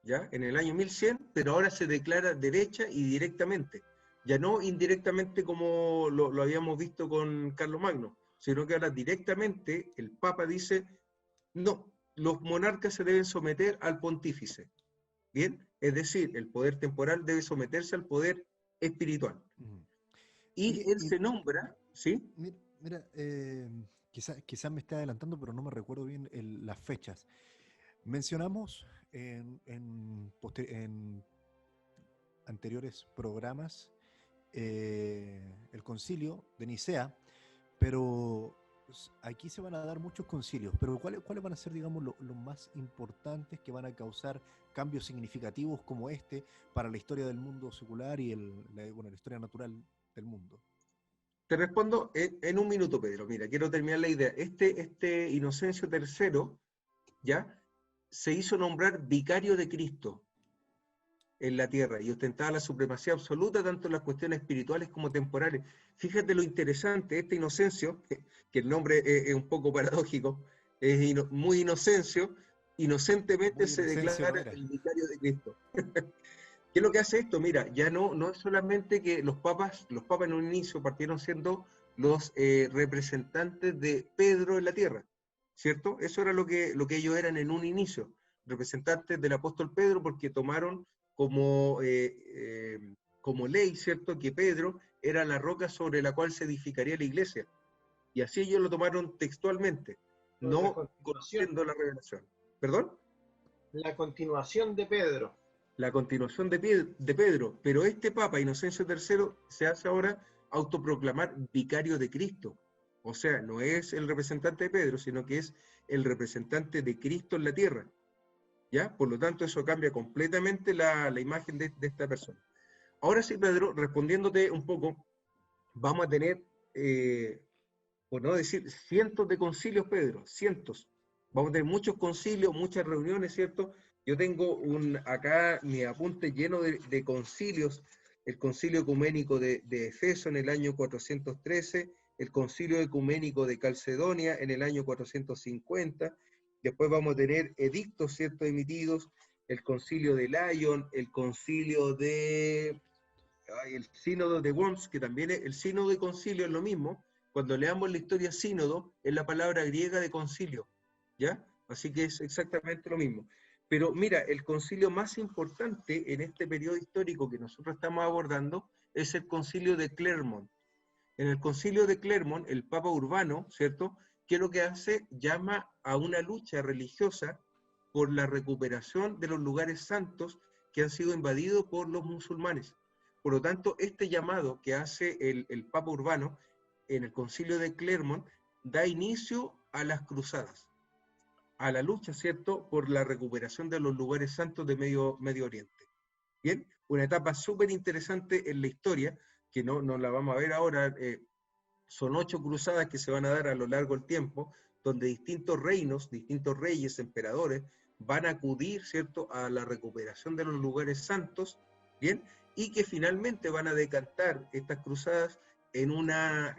¿ya? En el año 1100, pero ahora se declara derecha y directamente. Ya no indirectamente como lo habíamos visto con Carlomagno, sino que ahora directamente el Papa dice, no, los monarcas se deben someter al pontífice. ¿Bien? Es decir, el poder temporal debe someterse al poder espiritual. Y él se nombra, ¿sí? Mira, quizás me esté adelantando, pero no me recuerdo bien las fechas. Mencionamos en anteriores programas el concilio de Nicea, pero aquí se van a dar muchos concilios, pero ¿cuáles van a ser, digamos, los más importantes que van a causar cambios significativos como este para la historia del mundo secular y la historia natural del mundo? Te respondo en un minuto, Pedro. Mira, quiero terminar la idea. Este Inocencio III, ¿ya? Se hizo nombrar vicario de Cristo en la tierra y ostentaba la supremacía absoluta tanto en las cuestiones espirituales como temporales. Fíjate lo interesante, este Inocencio, que el nombre es un poco paradójico, es muy Inocencio, inocentemente muy se declara el vicario de Cristo. ¿Qué es lo que hace esto? Mira, ya no es solamente que los papas en un inicio partieron siendo los representantes de Pedro en la tierra, ¿cierto? Eso era lo que ellos eran en un inicio, representantes del apóstol Pedro, porque tomaron como ley, ¿cierto?, que Pedro era la roca sobre la cual se edificaría la iglesia. Y así ellos lo tomaron textualmente, no conociendo la revelación. ¿Perdón? La continuación de Pedro. La continuación de Pedro, pero este Papa, Inocencio III, se hace ahora autoproclamar vicario de Cristo. O sea, no es el representante de Pedro, sino que es el representante de Cristo en la tierra. ¿Ya? Por lo tanto, eso cambia completamente la imagen de esta persona. Ahora sí, Pedro, respondiéndote un poco, vamos a tener, por no decir cientos de concilios, Pedro, cientos. Vamos a tener muchos concilios, muchas reuniones, ¿cierto? Yo tengo acá mi apunte lleno de concilios, el concilio ecuménico de Efeso en el año 413, el concilio ecuménico de Calcedonia en el año 450, después vamos a tener edictos, ¿cierto?, emitidos, el concilio de Lyon, el concilio el sínodo de Worms, que también el sínodo y concilio es lo mismo. Cuando leamos la historia sínodo, es la palabra griega de concilio, ¿ya? Así que es exactamente lo mismo. Pero mira, el concilio más importante en este periodo histórico que nosotros estamos abordando es el concilio de Clermont. En el concilio de Clermont, el Papa Urbano, ¿cierto?, ¿qué es lo que hace? Llama a una lucha religiosa por la recuperación de los lugares santos que han sido invadidos por los musulmanes. Por lo tanto, este llamado que hace el Papa Urbano en el concilio de Clermont da inicio a las cruzadas, a la lucha, ¿cierto?, por la recuperación de los lugares santos de Medio Oriente. Bien, una etapa súper interesante en la historia, que no la vamos a ver ahora, son 8 cruzadas que se van a dar a lo largo del tiempo, donde distintos reinos, distintos reyes, emperadores, van a acudir, ¿cierto?, a la recuperación de los lugares santos, ¿bien? Y que finalmente van a decantar estas cruzadas en una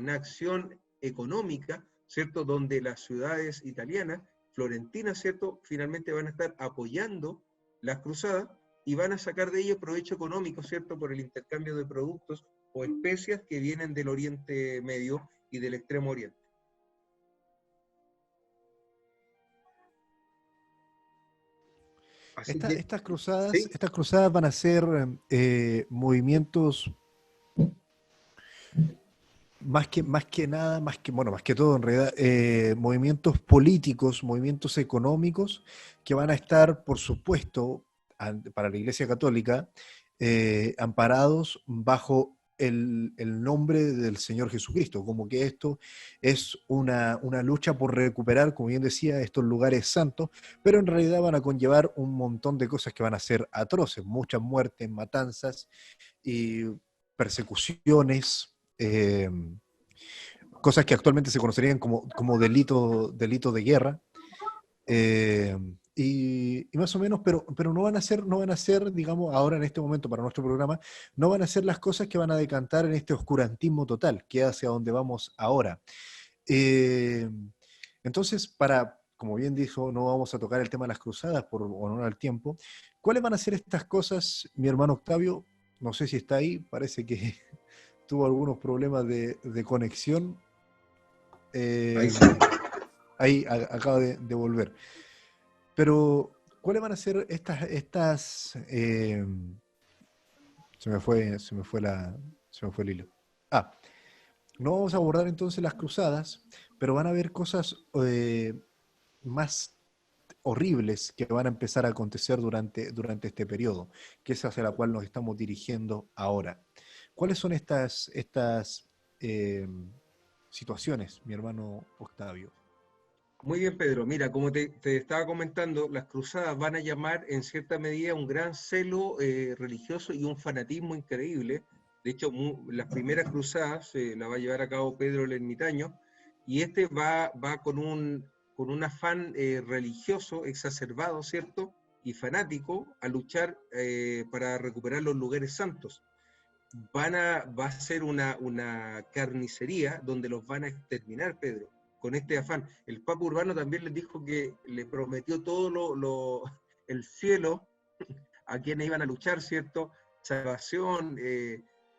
acción económica, ¿cierto?, donde las ciudades italianas, florentinas, ¿cierto?, finalmente van a estar apoyando las cruzadas y van a sacar de ello provecho económico, ¿cierto?, por el intercambio de productos o especias que vienen del Oriente Medio y del Extremo Oriente. Así que, Estas sí, cruzadas van a ser movimientos más que todo en realidad, movimientos políticos, movimientos económicos que van a estar, por supuesto, para la Iglesia Católica, amparados bajo el nombre del Señor Jesucristo, como que esto es una lucha por recuperar, como bien decía, estos lugares santos, pero en realidad van a conllevar un montón de cosas que van a ser atroces, muchas muertes, matanzas y persecuciones, cosas que actualmente se conocerían como delito de guerra. Y más o menos, pero no van a ser, digamos, ahora en este momento para nuestro programa, no van a ser las cosas que van a decantar en este oscurantismo total, que es hacia donde vamos ahora. Eh, entonces, como bien dijo, no vamos a tocar el tema de las cruzadas por honor al tiempo. ¿Cuáles van a ser estas cosas, mi hermano Octavio? No sé si está ahí, parece que tuvo algunos problemas de conexión. ahí Eh, sí. acaba de volver. Pero, ¿cuáles van a ser se me fue el hilo. Ah, no vamos a abordar entonces las cruzadas, pero van a haber cosas más horribles que van a empezar a acontecer durante este periodo, que es hacia la cual nos estamos dirigiendo ahora. ¿Cuáles son estas eh, situaciones, mi hermano Octavio? Muy bien, Pedro. Mira, como te estaba comentando, las cruzadas van a llamar en cierta medida un gran celo religioso y un fanatismo increíble. De hecho, las primeras cruzadas la va a llevar a cabo Pedro el Ermitaño, y este va con un afán religioso exacerbado, ¿cierto? Y fanático a luchar para recuperar los lugares santos. Va a ser una carnicería donde los van a exterminar, Pedro, con este afán. El Papa Urbano también les dijo que le prometió todo el cielo a quienes iban a luchar, ¿cierto? Salvación,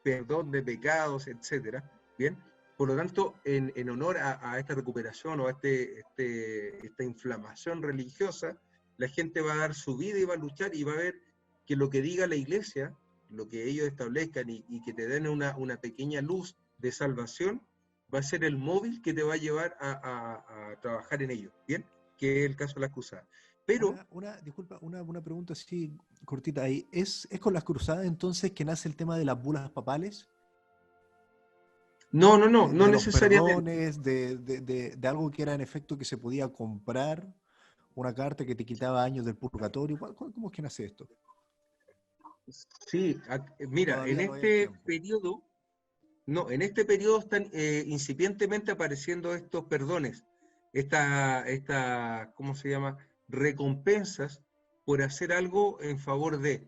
perdón de pecados, etcétera. Bien, por lo tanto, en honor a esta recuperación o a esta inflamación religiosa, la gente va a dar su vida y va a luchar y va a ver que lo que diga la iglesia, lo que ellos establezcan y que te den una pequeña luz de salvación, va a ser el móvil que te va a llevar a trabajar en ello, ¿bien? Que es el caso de las cruzadas. Pero Disculpa, una pregunta así cortita ahí. ¿Es con las cruzadas entonces que nace el tema de las bulas papales? no De los necesariamente. perdones, de algo que era en efecto que se podía comprar, una carta que te quitaba años del purgatorio. ¿Cómo es que nace esto? Sí, ¿O mira, todavía no es el tiempo? en este periodo están incipientemente apareciendo estos perdones, ¿cómo se llama? Recompensas por hacer algo en favor de,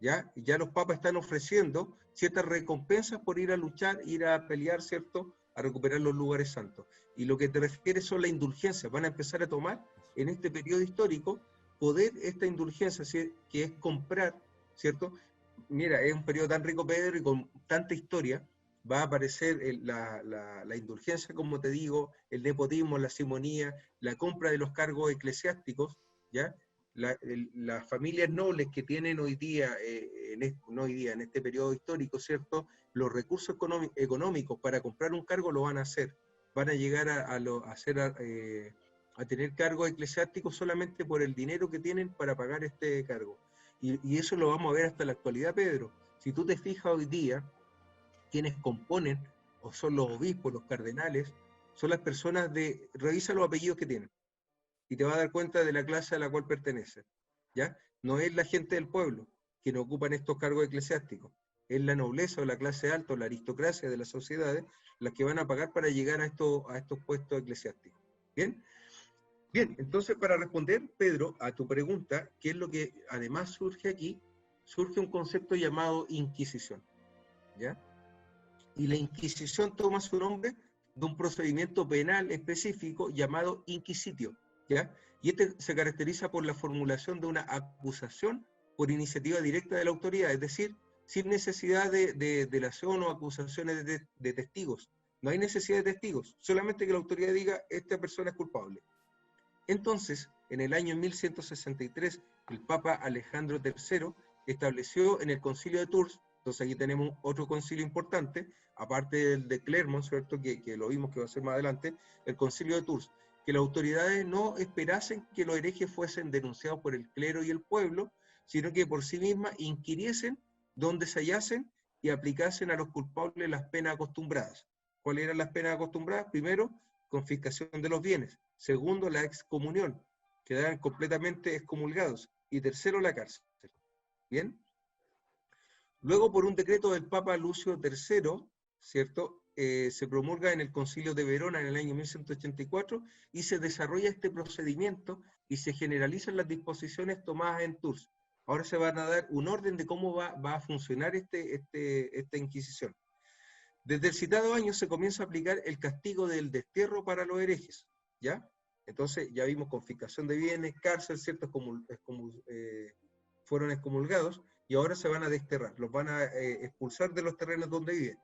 ¿ya? Ya los papas están ofreciendo ciertas recompensas por ir a luchar, ir a pelear, ¿cierto? A recuperar los lugares santos. Y lo que te refieres son las indulgencias. Van a empezar a tomar en este periodo histórico poder esta indulgencia, ¿sí? Que es comprar, ¿cierto? Mira, es un periodo tan rico, Pedro, y con tanta historia, va a aparecer la indulgencia, como te digo, el nepotismo, la simonía, la compra de los cargos eclesiásticos, ¿ya? Las familias nobles que tienen hoy día, no hoy día, en este periodo histórico, ¿cierto? Los recursos económicos para comprar un cargo lo van a hacer. Van a llegar a tener cargos eclesiásticos solamente por el dinero que tienen para pagar este cargo. Y eso lo vamos a ver hasta la actualidad, Pedro. Si tú te fijas hoy día, quienes componen, o son los obispos, los cardenales, son las personas revisa los apellidos que tienen, y te vas a dar cuenta de la clase a la cual pertenecen, ¿ya? No es la gente del pueblo quienes ocupan estos cargos eclesiásticos. es la nobleza o la clase alta o la aristocracia de las sociedades las que van a pagar para llegar a estos puestos eclesiásticos. ¿Bien? Bien, entonces para responder, Pedro, a tu pregunta, ¿qué es lo que además surge aquí? Surge un concepto llamado Inquisición, ¿ya? Y la Inquisición toma su nombre de un procedimiento penal específico llamado inquisitio, ¿ya? Y este se caracteriza por la formulación de una acusación por iniciativa directa de la autoridad, es decir, sin necesidad de delación o acusaciones de testigos. No hay necesidad de testigos, solamente que la autoridad diga, esta persona es culpable. Entonces, en el año 1163, el Papa Alejandro III estableció en el Concilio de Tours, entonces aquí tenemos otro concilio importante, aparte del de Clermont, ¿cierto? Que lo vimos que va a ser más adelante, el Concilio de Tours, que las autoridades no esperasen que los herejes fuesen denunciados por el clero y el pueblo, sino que por sí mismas inquiriesen donde se hallasen y aplicasen a los culpables las penas acostumbradas. ¿Cuáles eran las penas acostumbradas? Primero, confiscación de los bienes. Segundo, la excomunión, quedaban completamente excomulgados. Y tercero, la cárcel. ¿Bien? Luego, por un decreto del Papa Lucio III, ¿cierto? Se promulga en el Concilio de Verona en el año 1184 y se desarrolla este procedimiento y se generalizan las disposiciones tomadas en Tours. Ahora se van a dar un orden de cómo va a funcionar esta Inquisición. Desde el citado año se comienza a aplicar el castigo del destierro para los herejes, ¿ya? Entonces ya vimos confiscación de bienes, cárcel, ¿cierto? Fueron excomulgados y ahora se van a desterrar, los van a expulsar de los terrenos donde viven.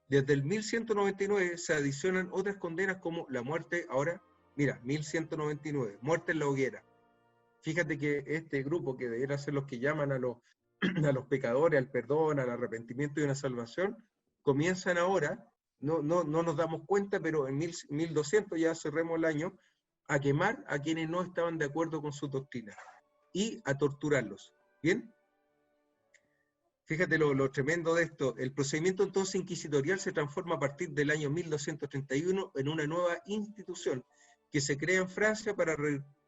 Desde el 1199 se adicionan otras condenas como la muerte, ahora, mira, 1199, muerte en la hoguera. Fíjate que este grupo, que debería ser los que llaman a los pecadores, al perdón, al arrepentimiento y a una salvación, comienzan ahora, no nos damos cuenta, pero en 1200, ya cerremos el año, a quemar a quienes no estaban de acuerdo con su doctrina y a torturarlos. ¿Bien? Fíjate lo tremendo de esto. El procedimiento entonces inquisitorial se transforma a partir del año 1231 en una nueva institución que se crea en Francia para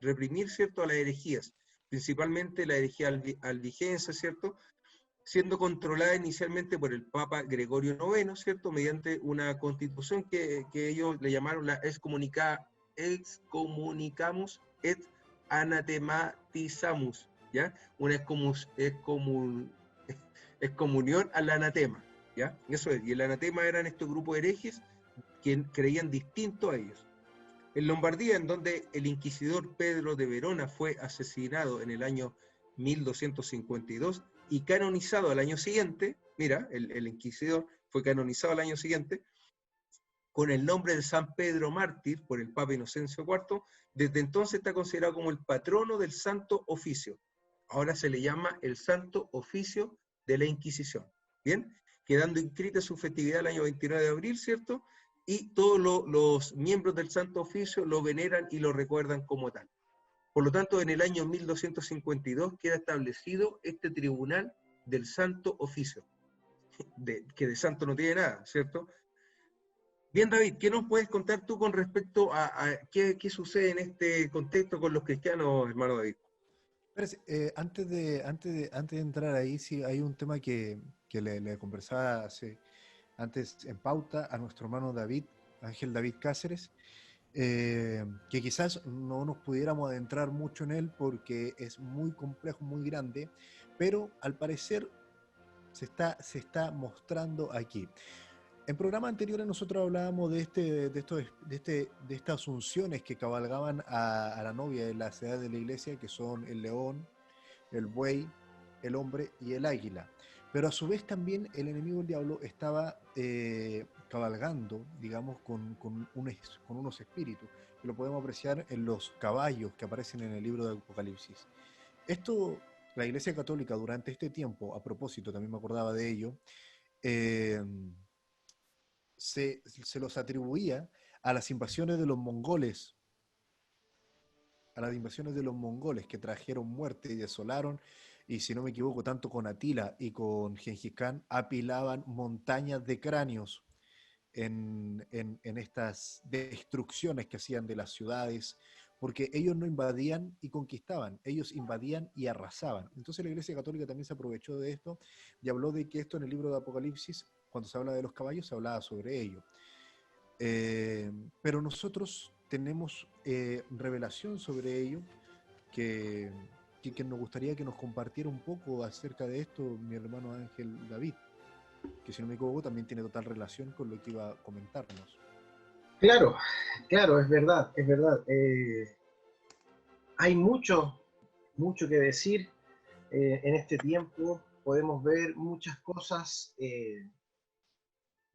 reprimir, ¿cierto?, a las herejías, principalmente la herejía albigense, ¿cierto?, siendo controlada inicialmente por el Papa Gregorio IX, ¿cierto?, mediante una constitución que ellos le llamaron la Excommunicamus et Anathematizamus, ¿ya? Una excomunión al anatema, ¿ya? Eso es, y el anatema eran estos grupos herejes que creían distinto a ellos. En Lombardía, en donde el inquisidor Pedro de Verona fue asesinado en el año 1252 y canonizado al año siguiente, mira, el inquisidor fue canonizado al año siguiente, con el nombre de San Pedro Mártir por el Papa Inocencio IV, desde entonces está considerado como el patrono del Santo Oficio. Ahora se le llama el Santo Oficio de la Inquisición, ¿bien? Quedando inscrita su festividad el año 29 de abril, ¿cierto? Y todos los miembros del Santo Oficio lo veneran y lo recuerdan como tal. Por lo tanto, en el año 1252 queda establecido este tribunal del Santo Oficio, que de santo no tiene nada, ¿cierto? Bien, David, ¿qué nos puedes contar tú con respecto a qué sucede en este contexto con los cristianos, hermano David? Antes de entrar ahí, sí, hay un tema que le conversaba antes en pauta a nuestro hermano David, Ángel David Cáceres, que quizás no nos pudiéramos adentrar mucho en él porque es muy complejo, muy grande, pero al parecer se está mostrando aquí. En programas anteriores nosotros hablábamos de estas unciones que cabalgaban a la novia de la ciudad de la iglesia, que son el león, el buey, el hombre y el águila. Pero a su vez también el enemigo del diablo estaba cabalgando, digamos, con unos espíritus, que lo podemos apreciar en los caballos que aparecen en el libro de Apocalipsis. Esto, la Iglesia Católica durante este tiempo, a propósito, también me acordaba de ello, se los atribuía a las invasiones de los mongoles, que trajeron muerte y desolaron, y si no me equivoco, tanto con Atila y con Gengis Khan, apilaban montañas de cráneos en estas destrucciones que hacían de las ciudades porque ellos no invadían y conquistaban, ellos invadían y arrasaban. Entonces la Iglesia Católica también se aprovechó de esto y habló de que esto en el libro de Apocalipsis, cuando se habla de los caballos, se hablaba sobre ello. Pero nosotros tenemos revelación sobre ello que, que nos gustaría que nos compartiera un poco acerca de esto mi hermano Ángel David, que si no me equivoco también tiene total relación con lo que iba a comentarnos. Claro, claro, es verdad, es verdad. Hay mucho, mucho que decir en este tiempo. Podemos ver muchas cosas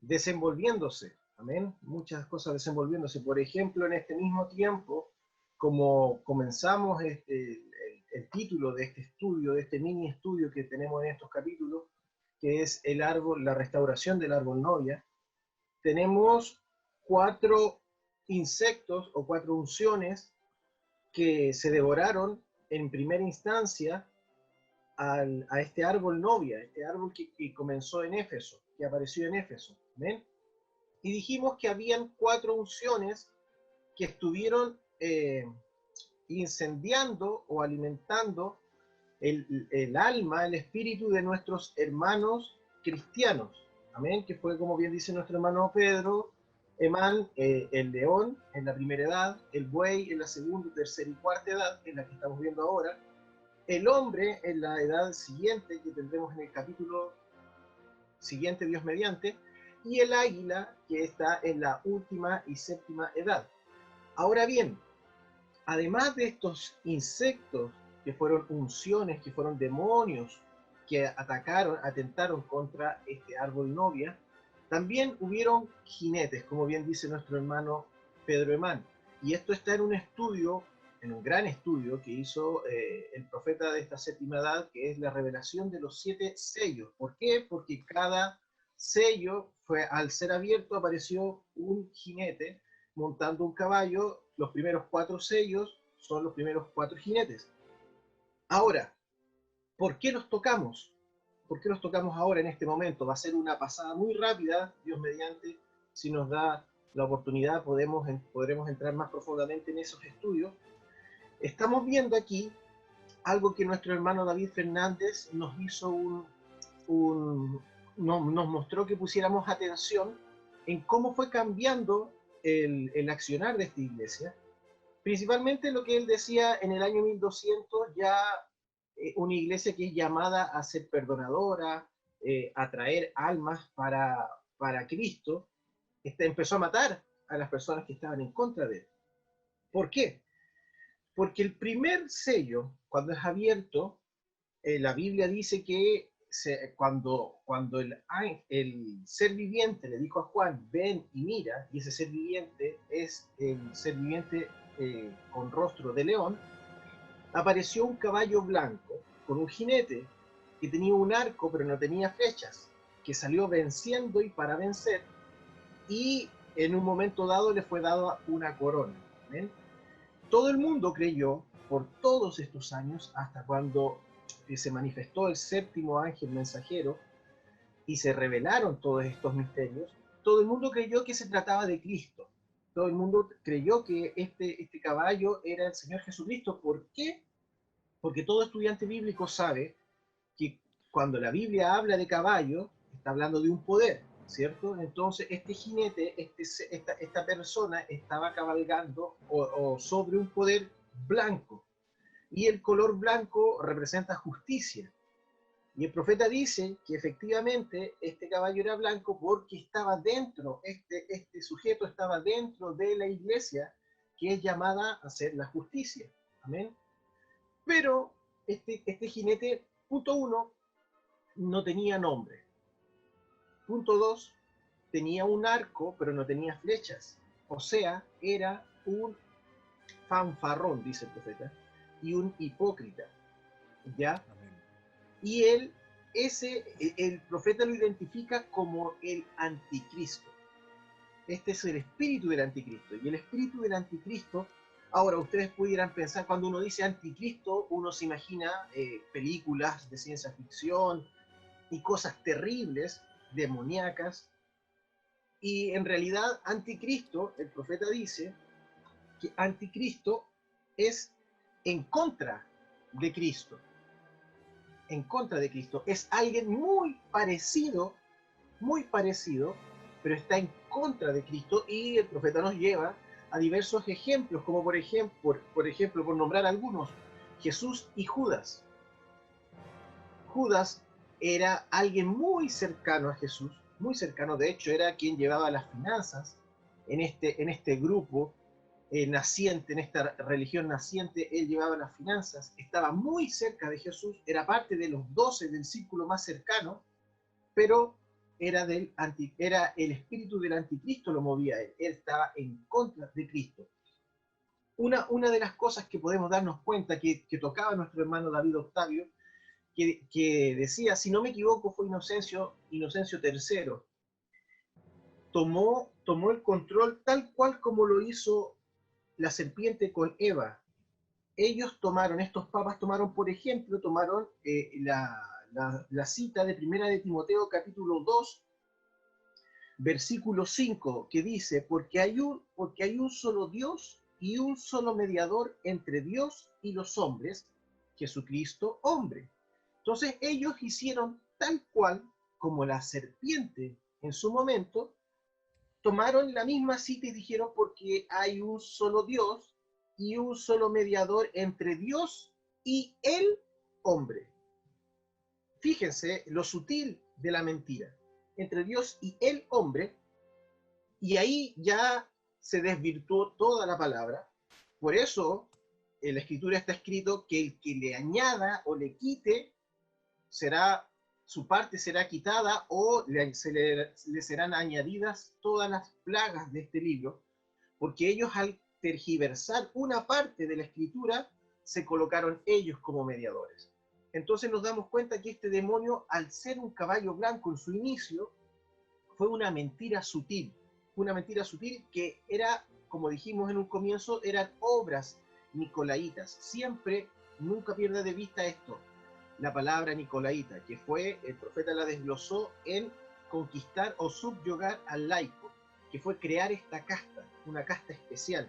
desenvolviéndose, amén, muchas cosas desenvolviéndose. Por ejemplo, en este mismo tiempo, como comenzamos el título de este estudio, de este mini estudio que tenemos en estos capítulos, que es el árbol, la restauración del árbol novia, tenemos 4 insectos o 4 unciones que se devoraron en primera instancia a este árbol novia, este árbol que comenzó en Éfeso, que apareció en Éfeso. ¿Ven? Y dijimos que habían 4 unciones que estuvieron incendiando o alimentando el alma, el espíritu de nuestros hermanos cristianos. Amén, que fue, como bien dice nuestro hermano Pedro, Emán, el león en la primera edad, el buey en la segunda, tercera y cuarta edad, en la que estamos viendo ahora, el hombre en la edad siguiente, que tendremos en el capítulo siguiente, Dios mediante, y el águila, que está en la última y séptima edad. Ahora bien, además de estos insectos, que fueron unciones, que fueron demonios, que atacaron, atentaron contra este árbol novia, también hubieron jinetes, como bien dice nuestro hermano Pedro Emán. Y esto está en un estudio, en un gran estudio que hizo el profeta de esta séptima edad, que es la revelación de los 7 sellos. ¿Por qué? Porque cada sello, al ser abierto, apareció un jinete montando un caballo. Los primeros 4 sellos son los primeros 4 jinetes. Ahora, ¿por qué los tocamos? ¿Por qué los tocamos ahora en este momento? Va a ser una pasada muy rápida, Dios mediante, si nos da la oportunidad podremos entrar más profundamente en esos estudios. Estamos viendo aquí algo que nuestro hermano David Fernández nos hizo nos mostró que pusiéramos atención en cómo fue cambiando el accionar de esta iglesia. Principalmente lo que él decía en el año 1200, ya una iglesia que es llamada a ser perdonadora, a traer almas para Cristo, empezó a matar a las personas que estaban en contra de él. ¿Por qué? Porque el primer sello, cuando es abierto, la Biblia dice que cuando el ser viviente le dijo a Juan, ven y mira, y ese ser viviente es el ser viviente con rostro de león, apareció un caballo blanco con un jinete que tenía un arco pero no tenía flechas, que salió venciendo y para vencer, y en un momento dado le fue dada una corona. ¿Ven? Todo el mundo creyó por todos estos años, hasta cuando se manifestó el séptimo ángel mensajero y se revelaron todos estos misterios. Todo el mundo creyó que se trataba de Cristo. Todo el mundo creyó que este caballo era el Señor Jesucristo. ¿Por qué? Porque todo estudiante bíblico sabe que cuando la Biblia habla de caballo, está hablando de un poder, ¿cierto? Entonces este jinete, esta persona estaba cabalgando o sobre un poder blanco, y el color blanco representa justicia. Y el profeta dice que efectivamente este caballo era blanco porque estaba dentro, este sujeto estaba dentro de la iglesia que es llamada a hacer la justicia. Amén. Pero este jinete, punto 1, no tenía nombre. Punto 2, tenía un arco, pero no tenía flechas. O sea, era un fanfarrón, dice el profeta, y un hipócrita. ¿Ya? Amén. Y el profeta lo identifica como el anticristo. Este es el espíritu del anticristo. Y el espíritu del anticristo, ahora ustedes pudieran pensar, cuando uno dice anticristo, uno se imagina películas de ciencia ficción y cosas terribles, demoníacas. Y en realidad, anticristo, el profeta dice que anticristo es en contra de Cristo. En contra de Cristo. Es alguien muy parecido, pero está en contra de Cristo, y el profeta nos lleva a diversos ejemplos, como por ejemplo, por nombrar algunos, Jesús y Judas. Judas era alguien muy cercano a Jesús, muy cercano, de hecho era quien llevaba las finanzas en este grupo naciente, en esta religión naciente. Él llevaba las finanzas, estaba muy cerca de Jesús, era parte de los 12 del círculo más cercano, pero era el espíritu del anticristo lo movía a él. Él estaba en contra de Cristo. Una de las cosas que podemos darnos cuenta que tocaba nuestro hermano David Octavio, que decía, si no me equivoco, fue Inocencio III, tomó el control tal cual como lo hizo la serpiente con Eva. Estos papas tomaron, por ejemplo, la cita de Primera de Timoteo, capítulo 2, versículo 5, que dice, porque hay un solo Dios y un solo mediador entre Dios y los hombres, Jesucristo hombre. Entonces ellos hicieron tal cual como la serpiente en su momento, tomaron la misma cita y dijeron, porque hay un solo Dios y un solo mediador entre Dios y el hombre. Fíjense lo sutil de la mentira, entre Dios y el hombre, y ahí ya se desvirtuó toda la palabra. Por eso en la Escritura está escrito que el que le añada o le quite, su parte será quitada, o le serán añadidas todas las plagas de este libro, porque ellos, al tergiversar una parte de la Escritura, se colocaron ellos como mediadores. Entonces nos damos cuenta que este demonio, al ser un caballo blanco en su inicio, fue una mentira sutil que era, como dijimos en un comienzo, eran obras nicolaitas. Siempre, nunca pierda de vista esto, la palabra nicolaita, que fue, el profeta la desglosó en conquistar o subyugar al laico, que fue crear esta casta, una casta especial.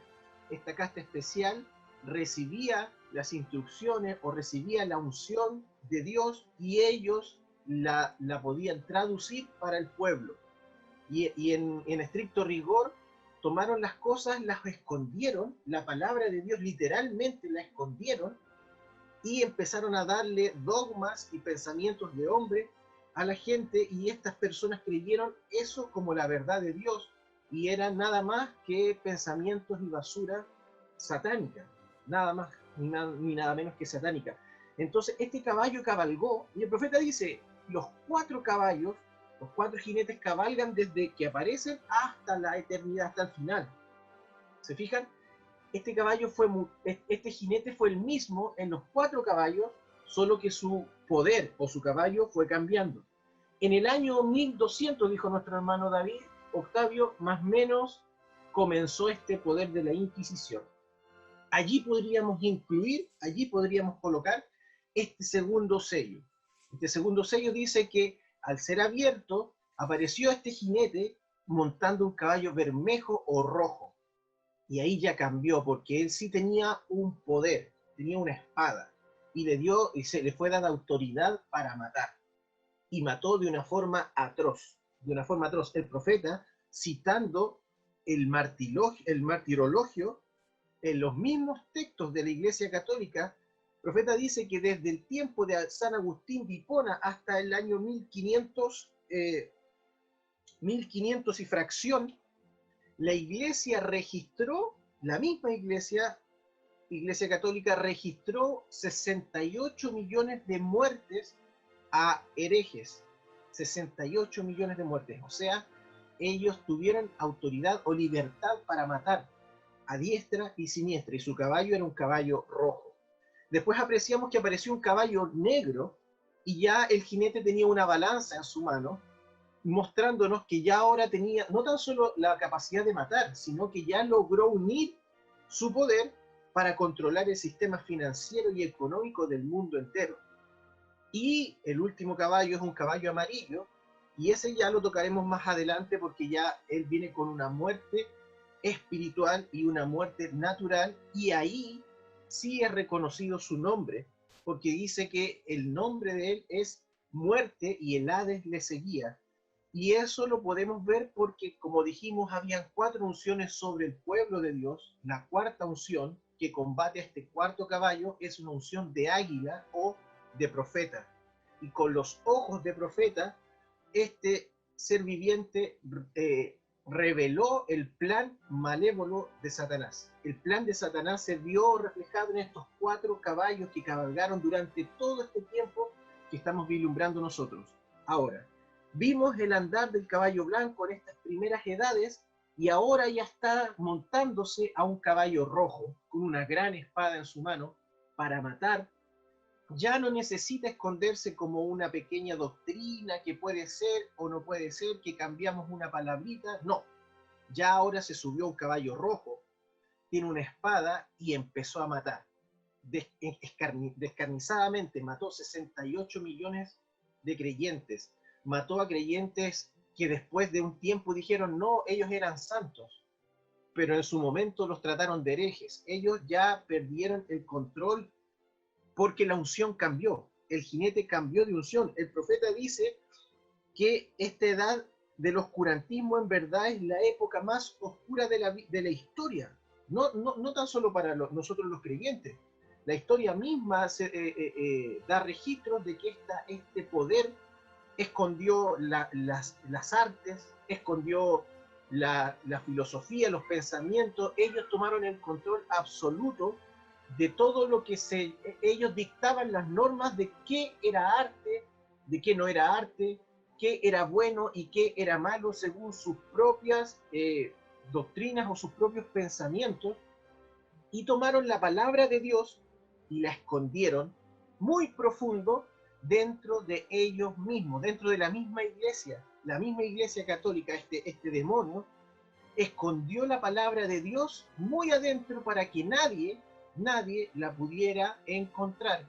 Esta casta especial recibía las instrucciones o recibía la unción de Dios, y ellos la podían traducir para el pueblo. Y en estricto rigor, tomaron las cosas, las escondieron, la palabra de Dios literalmente la escondieron, y empezaron a darle dogmas y pensamientos de hombre a la gente, y estas personas creyeron eso como la verdad de Dios, y eran nada más que pensamientos y basura satánica, nada más ni nada menos que satánica. Entonces este caballo cabalgó, y el profeta dice, los 4 jinetes cabalgan desde que aparecen hasta la eternidad, hasta el final. ¿Se fijan? Este jinete fue el mismo en los 4 caballos, solo que su poder o su caballo fue cambiando. En el año 1200, dijo nuestro hermano David Octavio, más o menos comenzó este poder de la Inquisición. Allí podríamos colocar este segundo sello. Este segundo sello dice que al ser abierto, apareció este jinete montando un caballo bermejo o rojo. Y ahí ya cambió, porque él sí tenía un poder, tenía una espada, y se le fue dada autoridad para matar. Y mató de una forma atroz. El profeta, citando el martirologio, en los mismos textos de la Iglesia Católica, el profeta dice que desde el tiempo de San Agustín de Hipona hasta el año 1500 y fracción, la Iglesia registró, la misma Iglesia Católica registró 68 millones de muertes a herejes. 68 millones de muertes. O sea, ellos tuvieron autoridad o libertad para matar a diestra y siniestra, y su caballo era un caballo rojo. Después apreciamos que apareció un caballo negro, y ya el jinete tenía una balanza en su mano, mostrándonos que ya ahora tenía no tan solo la capacidad de matar, sino que ya logró unir su poder para controlar el sistema financiero y económico del mundo entero. Y el último caballo es un caballo amarillo, y ese ya lo tocaremos más adelante, porque ya él viene con una muerte espiritual y una muerte natural, y ahí sí es reconocido su nombre, porque dice que el nombre de él es muerte y el Hades le seguía. Y eso lo podemos ver porque, como dijimos, habían 4 unciones sobre el pueblo de Dios. La cuarta unción que combate a este cuarto caballo es una unción de águila o de profeta. Y con los ojos de profeta, este ser viviente reveló el plan malévolo de Satanás. El plan de Satanás se vio reflejado en estos 4 caballos que cabalgaron durante todo este tiempo que estamos vislumbrando nosotros. Ahora, vimos el andar del caballo blanco en estas primeras edades y ahora ya está montándose a un caballo rojo con una gran espada en su mano para matar. Ya no necesita esconderse como una pequeña doctrina que puede ser o no puede ser, que cambiamos una palabrita. No, ya ahora se subió a un caballo rojo, tiene una espada y empezó a matar. Descarnizadamente mató 68 millones de creyentes. Mató a creyentes que después de un tiempo dijeron, no, ellos eran santos, pero en su momento los trataron de herejes. Ellos ya perdieron el control porque la unción cambió, el jinete cambió de unción. El profeta dice que esta edad del oscurantismo en verdad es la época más oscura de la historia, no tan solo para nosotros los creyentes. La historia misma da registros de que este poder escondió las artes, escondió la filosofía, los pensamientos. Ellos tomaron el control absoluto de todo lo que ellos dictaban las normas de qué era arte, de qué no era arte, qué era bueno y qué era malo según sus propias doctrinas o sus propios pensamientos, y tomaron la palabra de Dios y la escondieron muy profundo dentro de ellos mismos, dentro de la misma iglesia católica. Este demonio escondió la palabra de Dios muy adentro para que nadie la pudiera encontrar.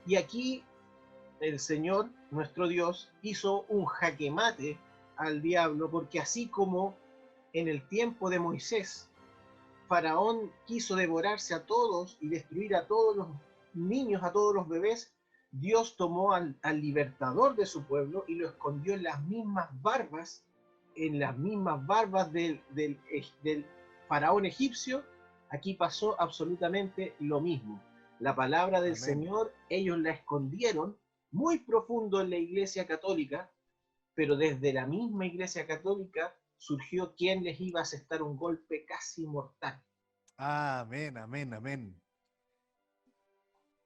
Y aquí el Señor, nuestro Dios, hizo un jaque mate al diablo, porque así como en el tiempo de Moisés, Faraón quiso devorarse a todos y destruir a todos los niños, a todos los bebés, Dios tomó al libertador de su pueblo y lo escondió en las mismas barbas del faraón egipcio. Aquí pasó absolutamente lo mismo. La palabra del Amén. Señor, ellos la escondieron muy profundo en la Iglesia Católica, pero desde la misma Iglesia Católica surgió quien les iba a asestar un golpe casi mortal. Amén, amén, amén.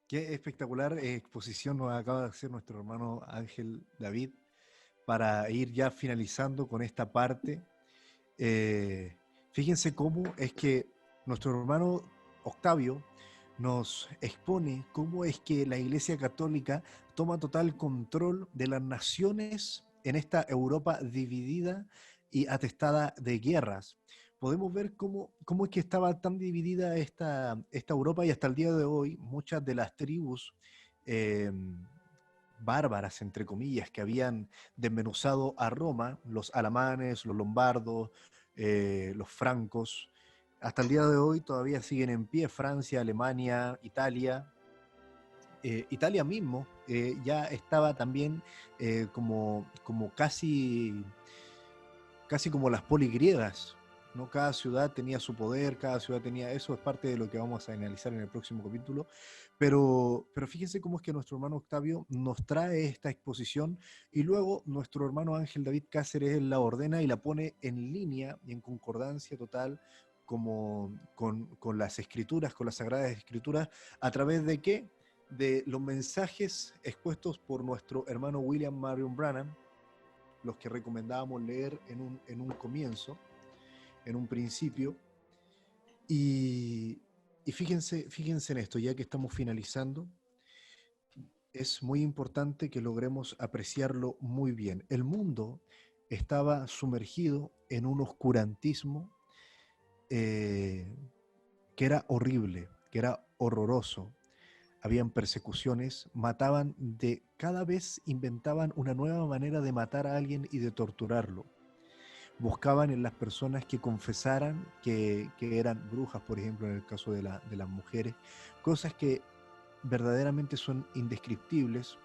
Qué espectacular exposición nos acaba de hacer nuestro hermano Ángel David para ir ya finalizando con esta parte. Fíjense cómo es que nuestro hermano Octavio nos expone cómo es que la Iglesia Católica toma total control de las naciones en esta Europa dividida y atestada de guerras. Podemos ver cómo es que estaba tan dividida esta Europa, y hasta el día de hoy muchas de las tribus eh, bárbaras, entre comillas, que habían desmenuzado a Roma, los alamanes, los lombardos, los francos, hasta el día de hoy todavía siguen en pie. Francia, Alemania, Italia. Italia mismo ya estaba también como casi como las poligriegas, ¿no? Cada ciudad tenía su poder, cada ciudad tenía... Eso es parte de lo que vamos a analizar en el próximo capítulo. Pero fíjense cómo es que nuestro hermano Octavio nos trae esta exposición, y luego nuestro hermano Ángel David Cáceres la ordena y la pone en línea y en concordancia total como con las escrituras, con las sagradas escrituras. ¿A través de qué? De los mensajes expuestos por nuestro hermano William Marion Branham, los que recomendábamos leer en un comienzo, en un principio. Y fíjense en esto, ya que estamos finalizando, es muy importante que logremos apreciarlo muy bien. El mundo estaba sumergido en un oscurantismo que era horrible, que era horroroso. Habían persecuciones, cada vez inventaban una nueva manera de matar a alguien y de torturarlo. buscaban en las personas que confesaran que eran brujas, por ejemplo, en el caso de las mujeres, cosas que verdaderamente son indescriptibles,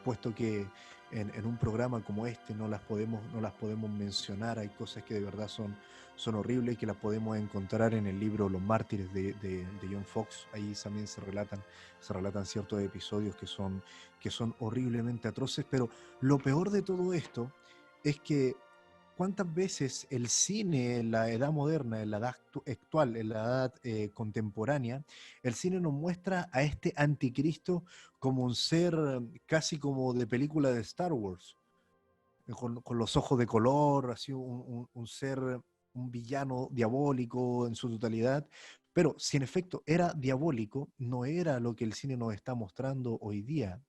puesto que en un programa como este no las podemos mencionar. Hay cosas que de verdad son horribles y que las podemos encontrar en el libro Los Mártires de John Fox. Ahí también se relatan ciertos episodios que son horriblemente atroces, pero lo peor de todo esto es que cuántas veces el cine en la edad moderna, en la edad actual, en la edad contemporánea, el cine nos muestra a este anticristo como un ser casi como de película de Star Wars, con los ojos de color, así un ser, un villano diabólico en su totalidad. Pero si en efecto era diabólico, no era lo que el cine nos está mostrando hoy día.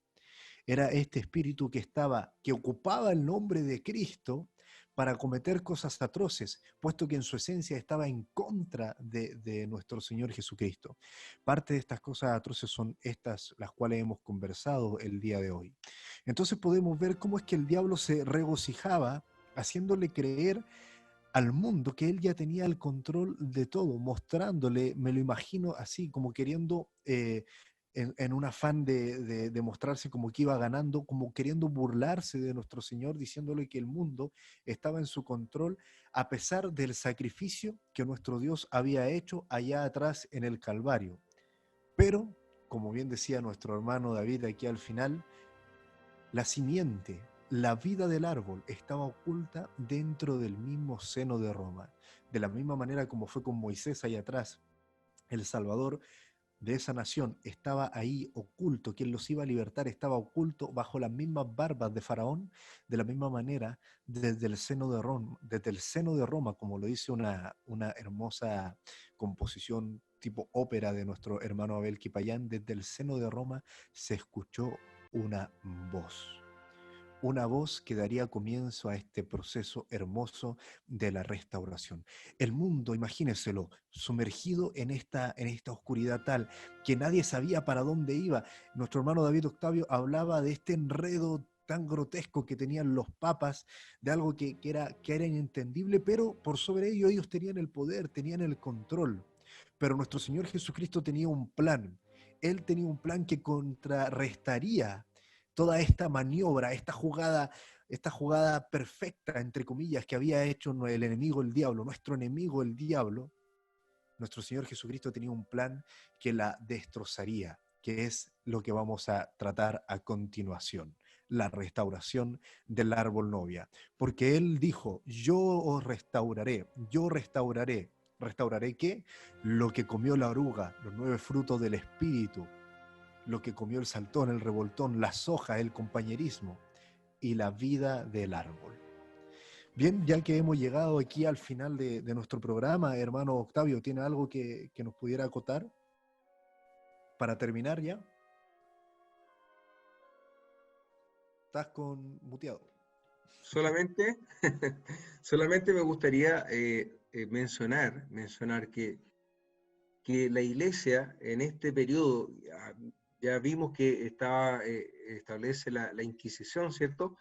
Era este espíritu que ocupaba el nombre de Cristo para cometer cosas atroces, puesto que en su esencia estaba en contra de nuestro Señor Jesucristo. Parte de estas cosas atroces son estas, las cuales hemos conversado el día de hoy. Entonces podemos ver cómo es que el diablo se regocijaba haciéndole creer al mundo que él ya tenía el control de todo, mostrándole, me lo imagino así, como queriendo, en un afán de mostrarse como que iba ganando, como queriendo burlarse de nuestro Señor, diciéndole que el mundo estaba en su control, a pesar del sacrificio que nuestro Dios había hecho allá atrás en el Calvario. Pero, como bien decía nuestro hermano David aquí al final, la simiente, la vida del árbol estaba oculta dentro del mismo seno de Roma. De la misma manera como fue con Moisés allá atrás, el Salvador de esa nación estaba ahí oculto, quien los iba a libertar estaba oculto bajo las mismas barbas de Faraón. De la misma manera, desde el seno de Roma, como lo dice una hermosa composición tipo ópera de nuestro hermano Abel Kipayán, desde el seno de Roma se escuchó una voz. Una voz que daría comienzo a este proceso hermoso de la restauración. El mundo, imagínenselo, sumergido en esta oscuridad tal que nadie sabía para dónde iba. Nuestro hermano David Octavio hablaba de este enredo tan grotesco que tenían los papas, de algo que era inentendible, pero por sobre ello ellos tenían el poder, tenían el control. Pero nuestro Señor Jesucristo tenía un plan. Él tenía un plan que contrarrestaría toda esta maniobra, esta jugada perfecta, entre comillas, que había hecho el enemigo, el diablo, nuestro enemigo, el diablo. Nuestro Señor Jesucristo tenía un plan que la destrozaría, que es lo que vamos a tratar a continuación, la restauración del árbol novia. Porque Él dijo, yo os restauraré, ¿restauraré qué? Lo que comió la oruga, los 9 frutos del Espíritu, lo que comió el saltón, el revoltón, las hojas, el compañerismo y la vida del árbol. Bien, ya que hemos llegado aquí al final de nuestro programa, hermano Octavio, ¿tiene algo que nos pudiera acotar para terminar ya? Estás muteado. Solamente me gustaría mencionar que la Iglesia en este periodo, ya vimos que establece la Inquisición, ¿cierto?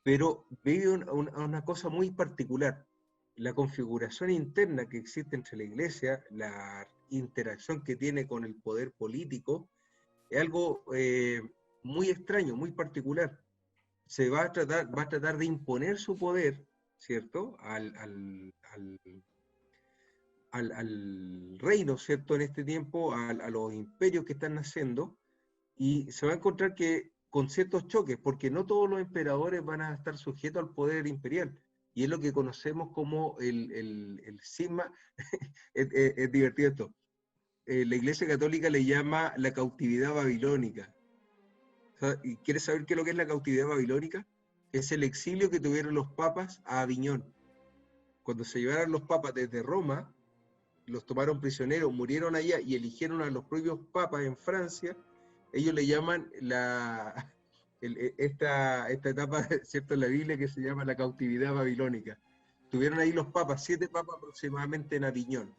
Pero vive una cosa muy particular. La configuración interna que existe entre la Iglesia, la interacción que tiene con el poder político, es algo muy extraño, muy particular. Se va a tratar de imponer su poder, ¿cierto? Al reino, ¿cierto? En este tiempo, a los imperios que están naciendo, y se va a encontrar que con ciertos choques, porque no todos los emperadores van a estar sujetos al poder imperial, y es lo que conocemos como el cisma. Es divertido esto. La Iglesia Católica le llama la cautividad babilónica. ¿Y quieres saber qué es lo que es la cautividad babilónica? Es el exilio que tuvieron los papas a Aviñón. Cuando se llevaron los papas desde Roma, los tomaron prisioneros, murieron allá y eligieron a los propios papas en Francia. Ellos le llaman esta etapa, ¿cierto?, en la Biblia, que se llama la cautividad babilónica. Tuvieron ahí los papas, 7 papas aproximadamente en Aviñón.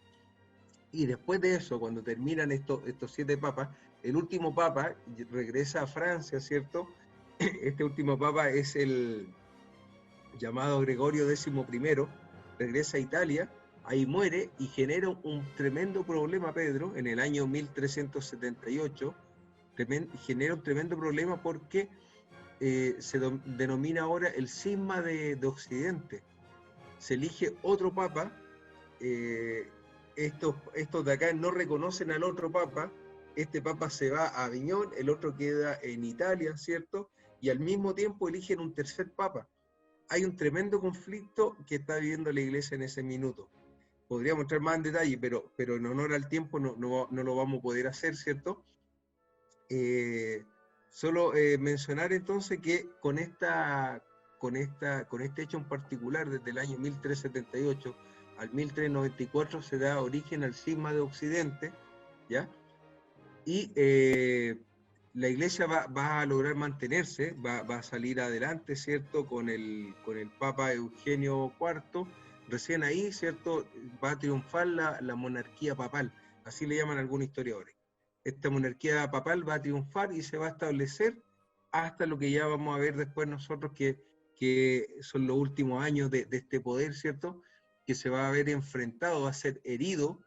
Y después de eso, cuando terminan estos 7 papas, el último papa regresa a Francia, ¿cierto? Este último papa es el llamado Gregorio XI, regresa a Italia, ahí muere y genera un tremendo problema, Pedro, en el año 1378, genera un tremendo problema porque se denomina ahora el cisma de Occidente. Se elige otro papa, estos de acá no reconocen al otro papa, este papa se va a Aviñón, el otro queda en Italia, ¿cierto? Y al mismo tiempo eligen un tercer papa. Hay un tremendo conflicto que está viviendo la iglesia en ese minuto. Podríamos entrar más en detalle, pero en honor al tiempo no lo vamos a poder hacer, ¿cierto? Solo mencionar entonces que con este hecho en particular, desde el año 1378 al 1394, se da origen al cisma de Occidente, ¿ya? Y la iglesia va a lograr mantenerse, va a salir adelante, ¿cierto? Con el Papa Eugenio IV, recién ahí, ¿cierto? Va a triunfar la monarquía papal, así le llaman algunos historiadores. Esta monarquía papal va a triunfar y se va a establecer hasta lo que ya vamos a ver después nosotros, que son los últimos años de este poder, ¿cierto? Que se va a ver enfrentado, va a ser herido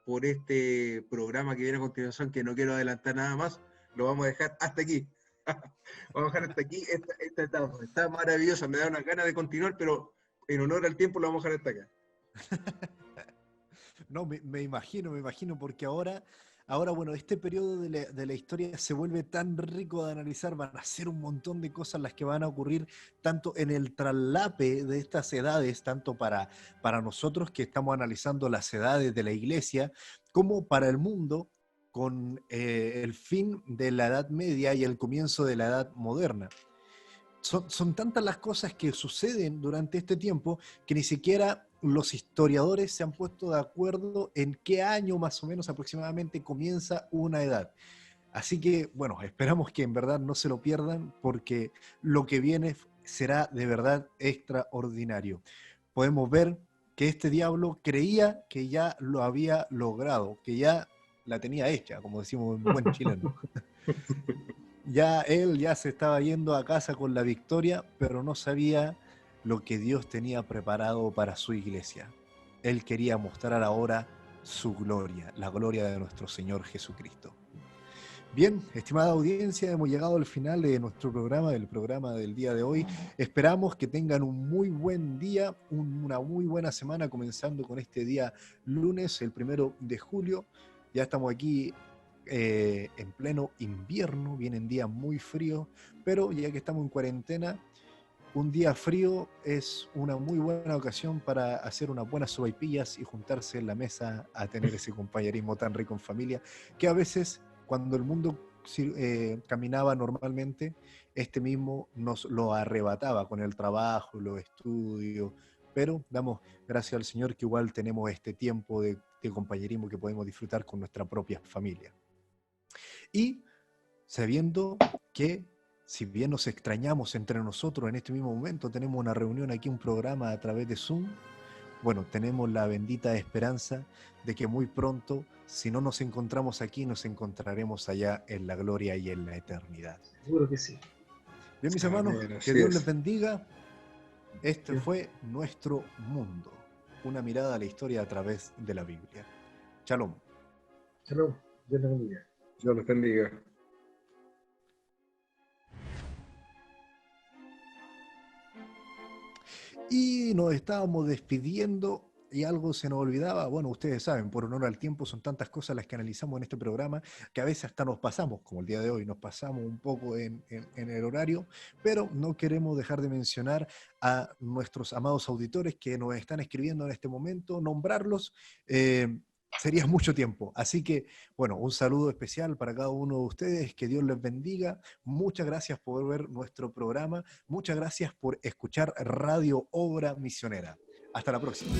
por este programa que viene a continuación, que no quiero adelantar nada más, lo vamos a dejar hasta aquí. Vamos a dejar hasta aquí esta etapa. Está maravillosa, me da una gana de continuar, pero en honor al tiempo lo vamos a dejar hasta acá. No, me imagino, porque ahora, bueno, este periodo de la historia se vuelve tan rico de analizar, van a ser un montón de cosas las que van a ocurrir, tanto en el traslape de estas edades, tanto para nosotros que estamos analizando las edades de la iglesia, como para el mundo, con el fin de la Edad Media y el comienzo de la Edad Moderna. Son tantas las cosas que suceden durante este tiempo que ni siquiera los historiadores se han puesto de acuerdo en qué año más o menos aproximadamente comienza una edad. Así que, bueno, esperamos que en verdad no se lo pierdan, porque lo que viene será de verdad extraordinario. Podemos ver que este diablo creía que ya lo había logrado, que ya la tenía hecha, como decimos en buen chileno. Ya él ya se estaba yendo a casa con la victoria, pero no sabía lo que Dios tenía preparado para su iglesia. Él quería mostrar ahora su gloria, la gloria de nuestro Señor Jesucristo. Bien, estimada audiencia, hemos llegado al final de nuestro programa, del programa del día de hoy. Esperamos que tengan un muy buen día, una muy buena semana, comenzando con este día lunes, el 1 de julio. Ya estamos aquí en pleno invierno, vienen días muy fríos, pero ya que estamos en cuarentena, un día frío es una muy buena ocasión para hacer unas buenas sopaipillas y juntarse en la mesa a tener ese compañerismo tan rico en familia, que a veces, cuando el mundo caminaba normalmente, este mismo nos lo arrebataba con el trabajo, los estudios, pero damos gracias al Señor que igual tenemos este tiempo de compañerismo que podemos disfrutar con nuestra propia familia. Y sabiendo que, si bien nos extrañamos entre nosotros en este mismo momento, tenemos una reunión aquí, un programa a través de Zoom, bueno, tenemos la bendita esperanza de que muy pronto, si no nos encontramos aquí, nos encontraremos allá en la gloria y en la eternidad. Seguro que sí. Bien, mis hermanos, que Dios les bendiga. Este fue nuestro mundo, una mirada a la historia a través de la Biblia. Shalom. Shalom. Dios les bendiga. Dios les bendiga. Y nos estábamos despidiendo y algo se nos olvidaba. Bueno, ustedes saben, por honor al tiempo, son tantas cosas las que analizamos en este programa que a veces hasta nos pasamos, como el día de hoy, nos pasamos un poco en el horario, pero no queremos dejar de mencionar a nuestros amados auditores que nos están escribiendo en este momento, nombrarlos. Sería mucho tiempo. Así que, bueno, un saludo especial para cada uno de ustedes. Que Dios les bendiga. Muchas gracias por ver nuestro programa. Muchas gracias por escuchar Radio Obra Misionera. Hasta la próxima.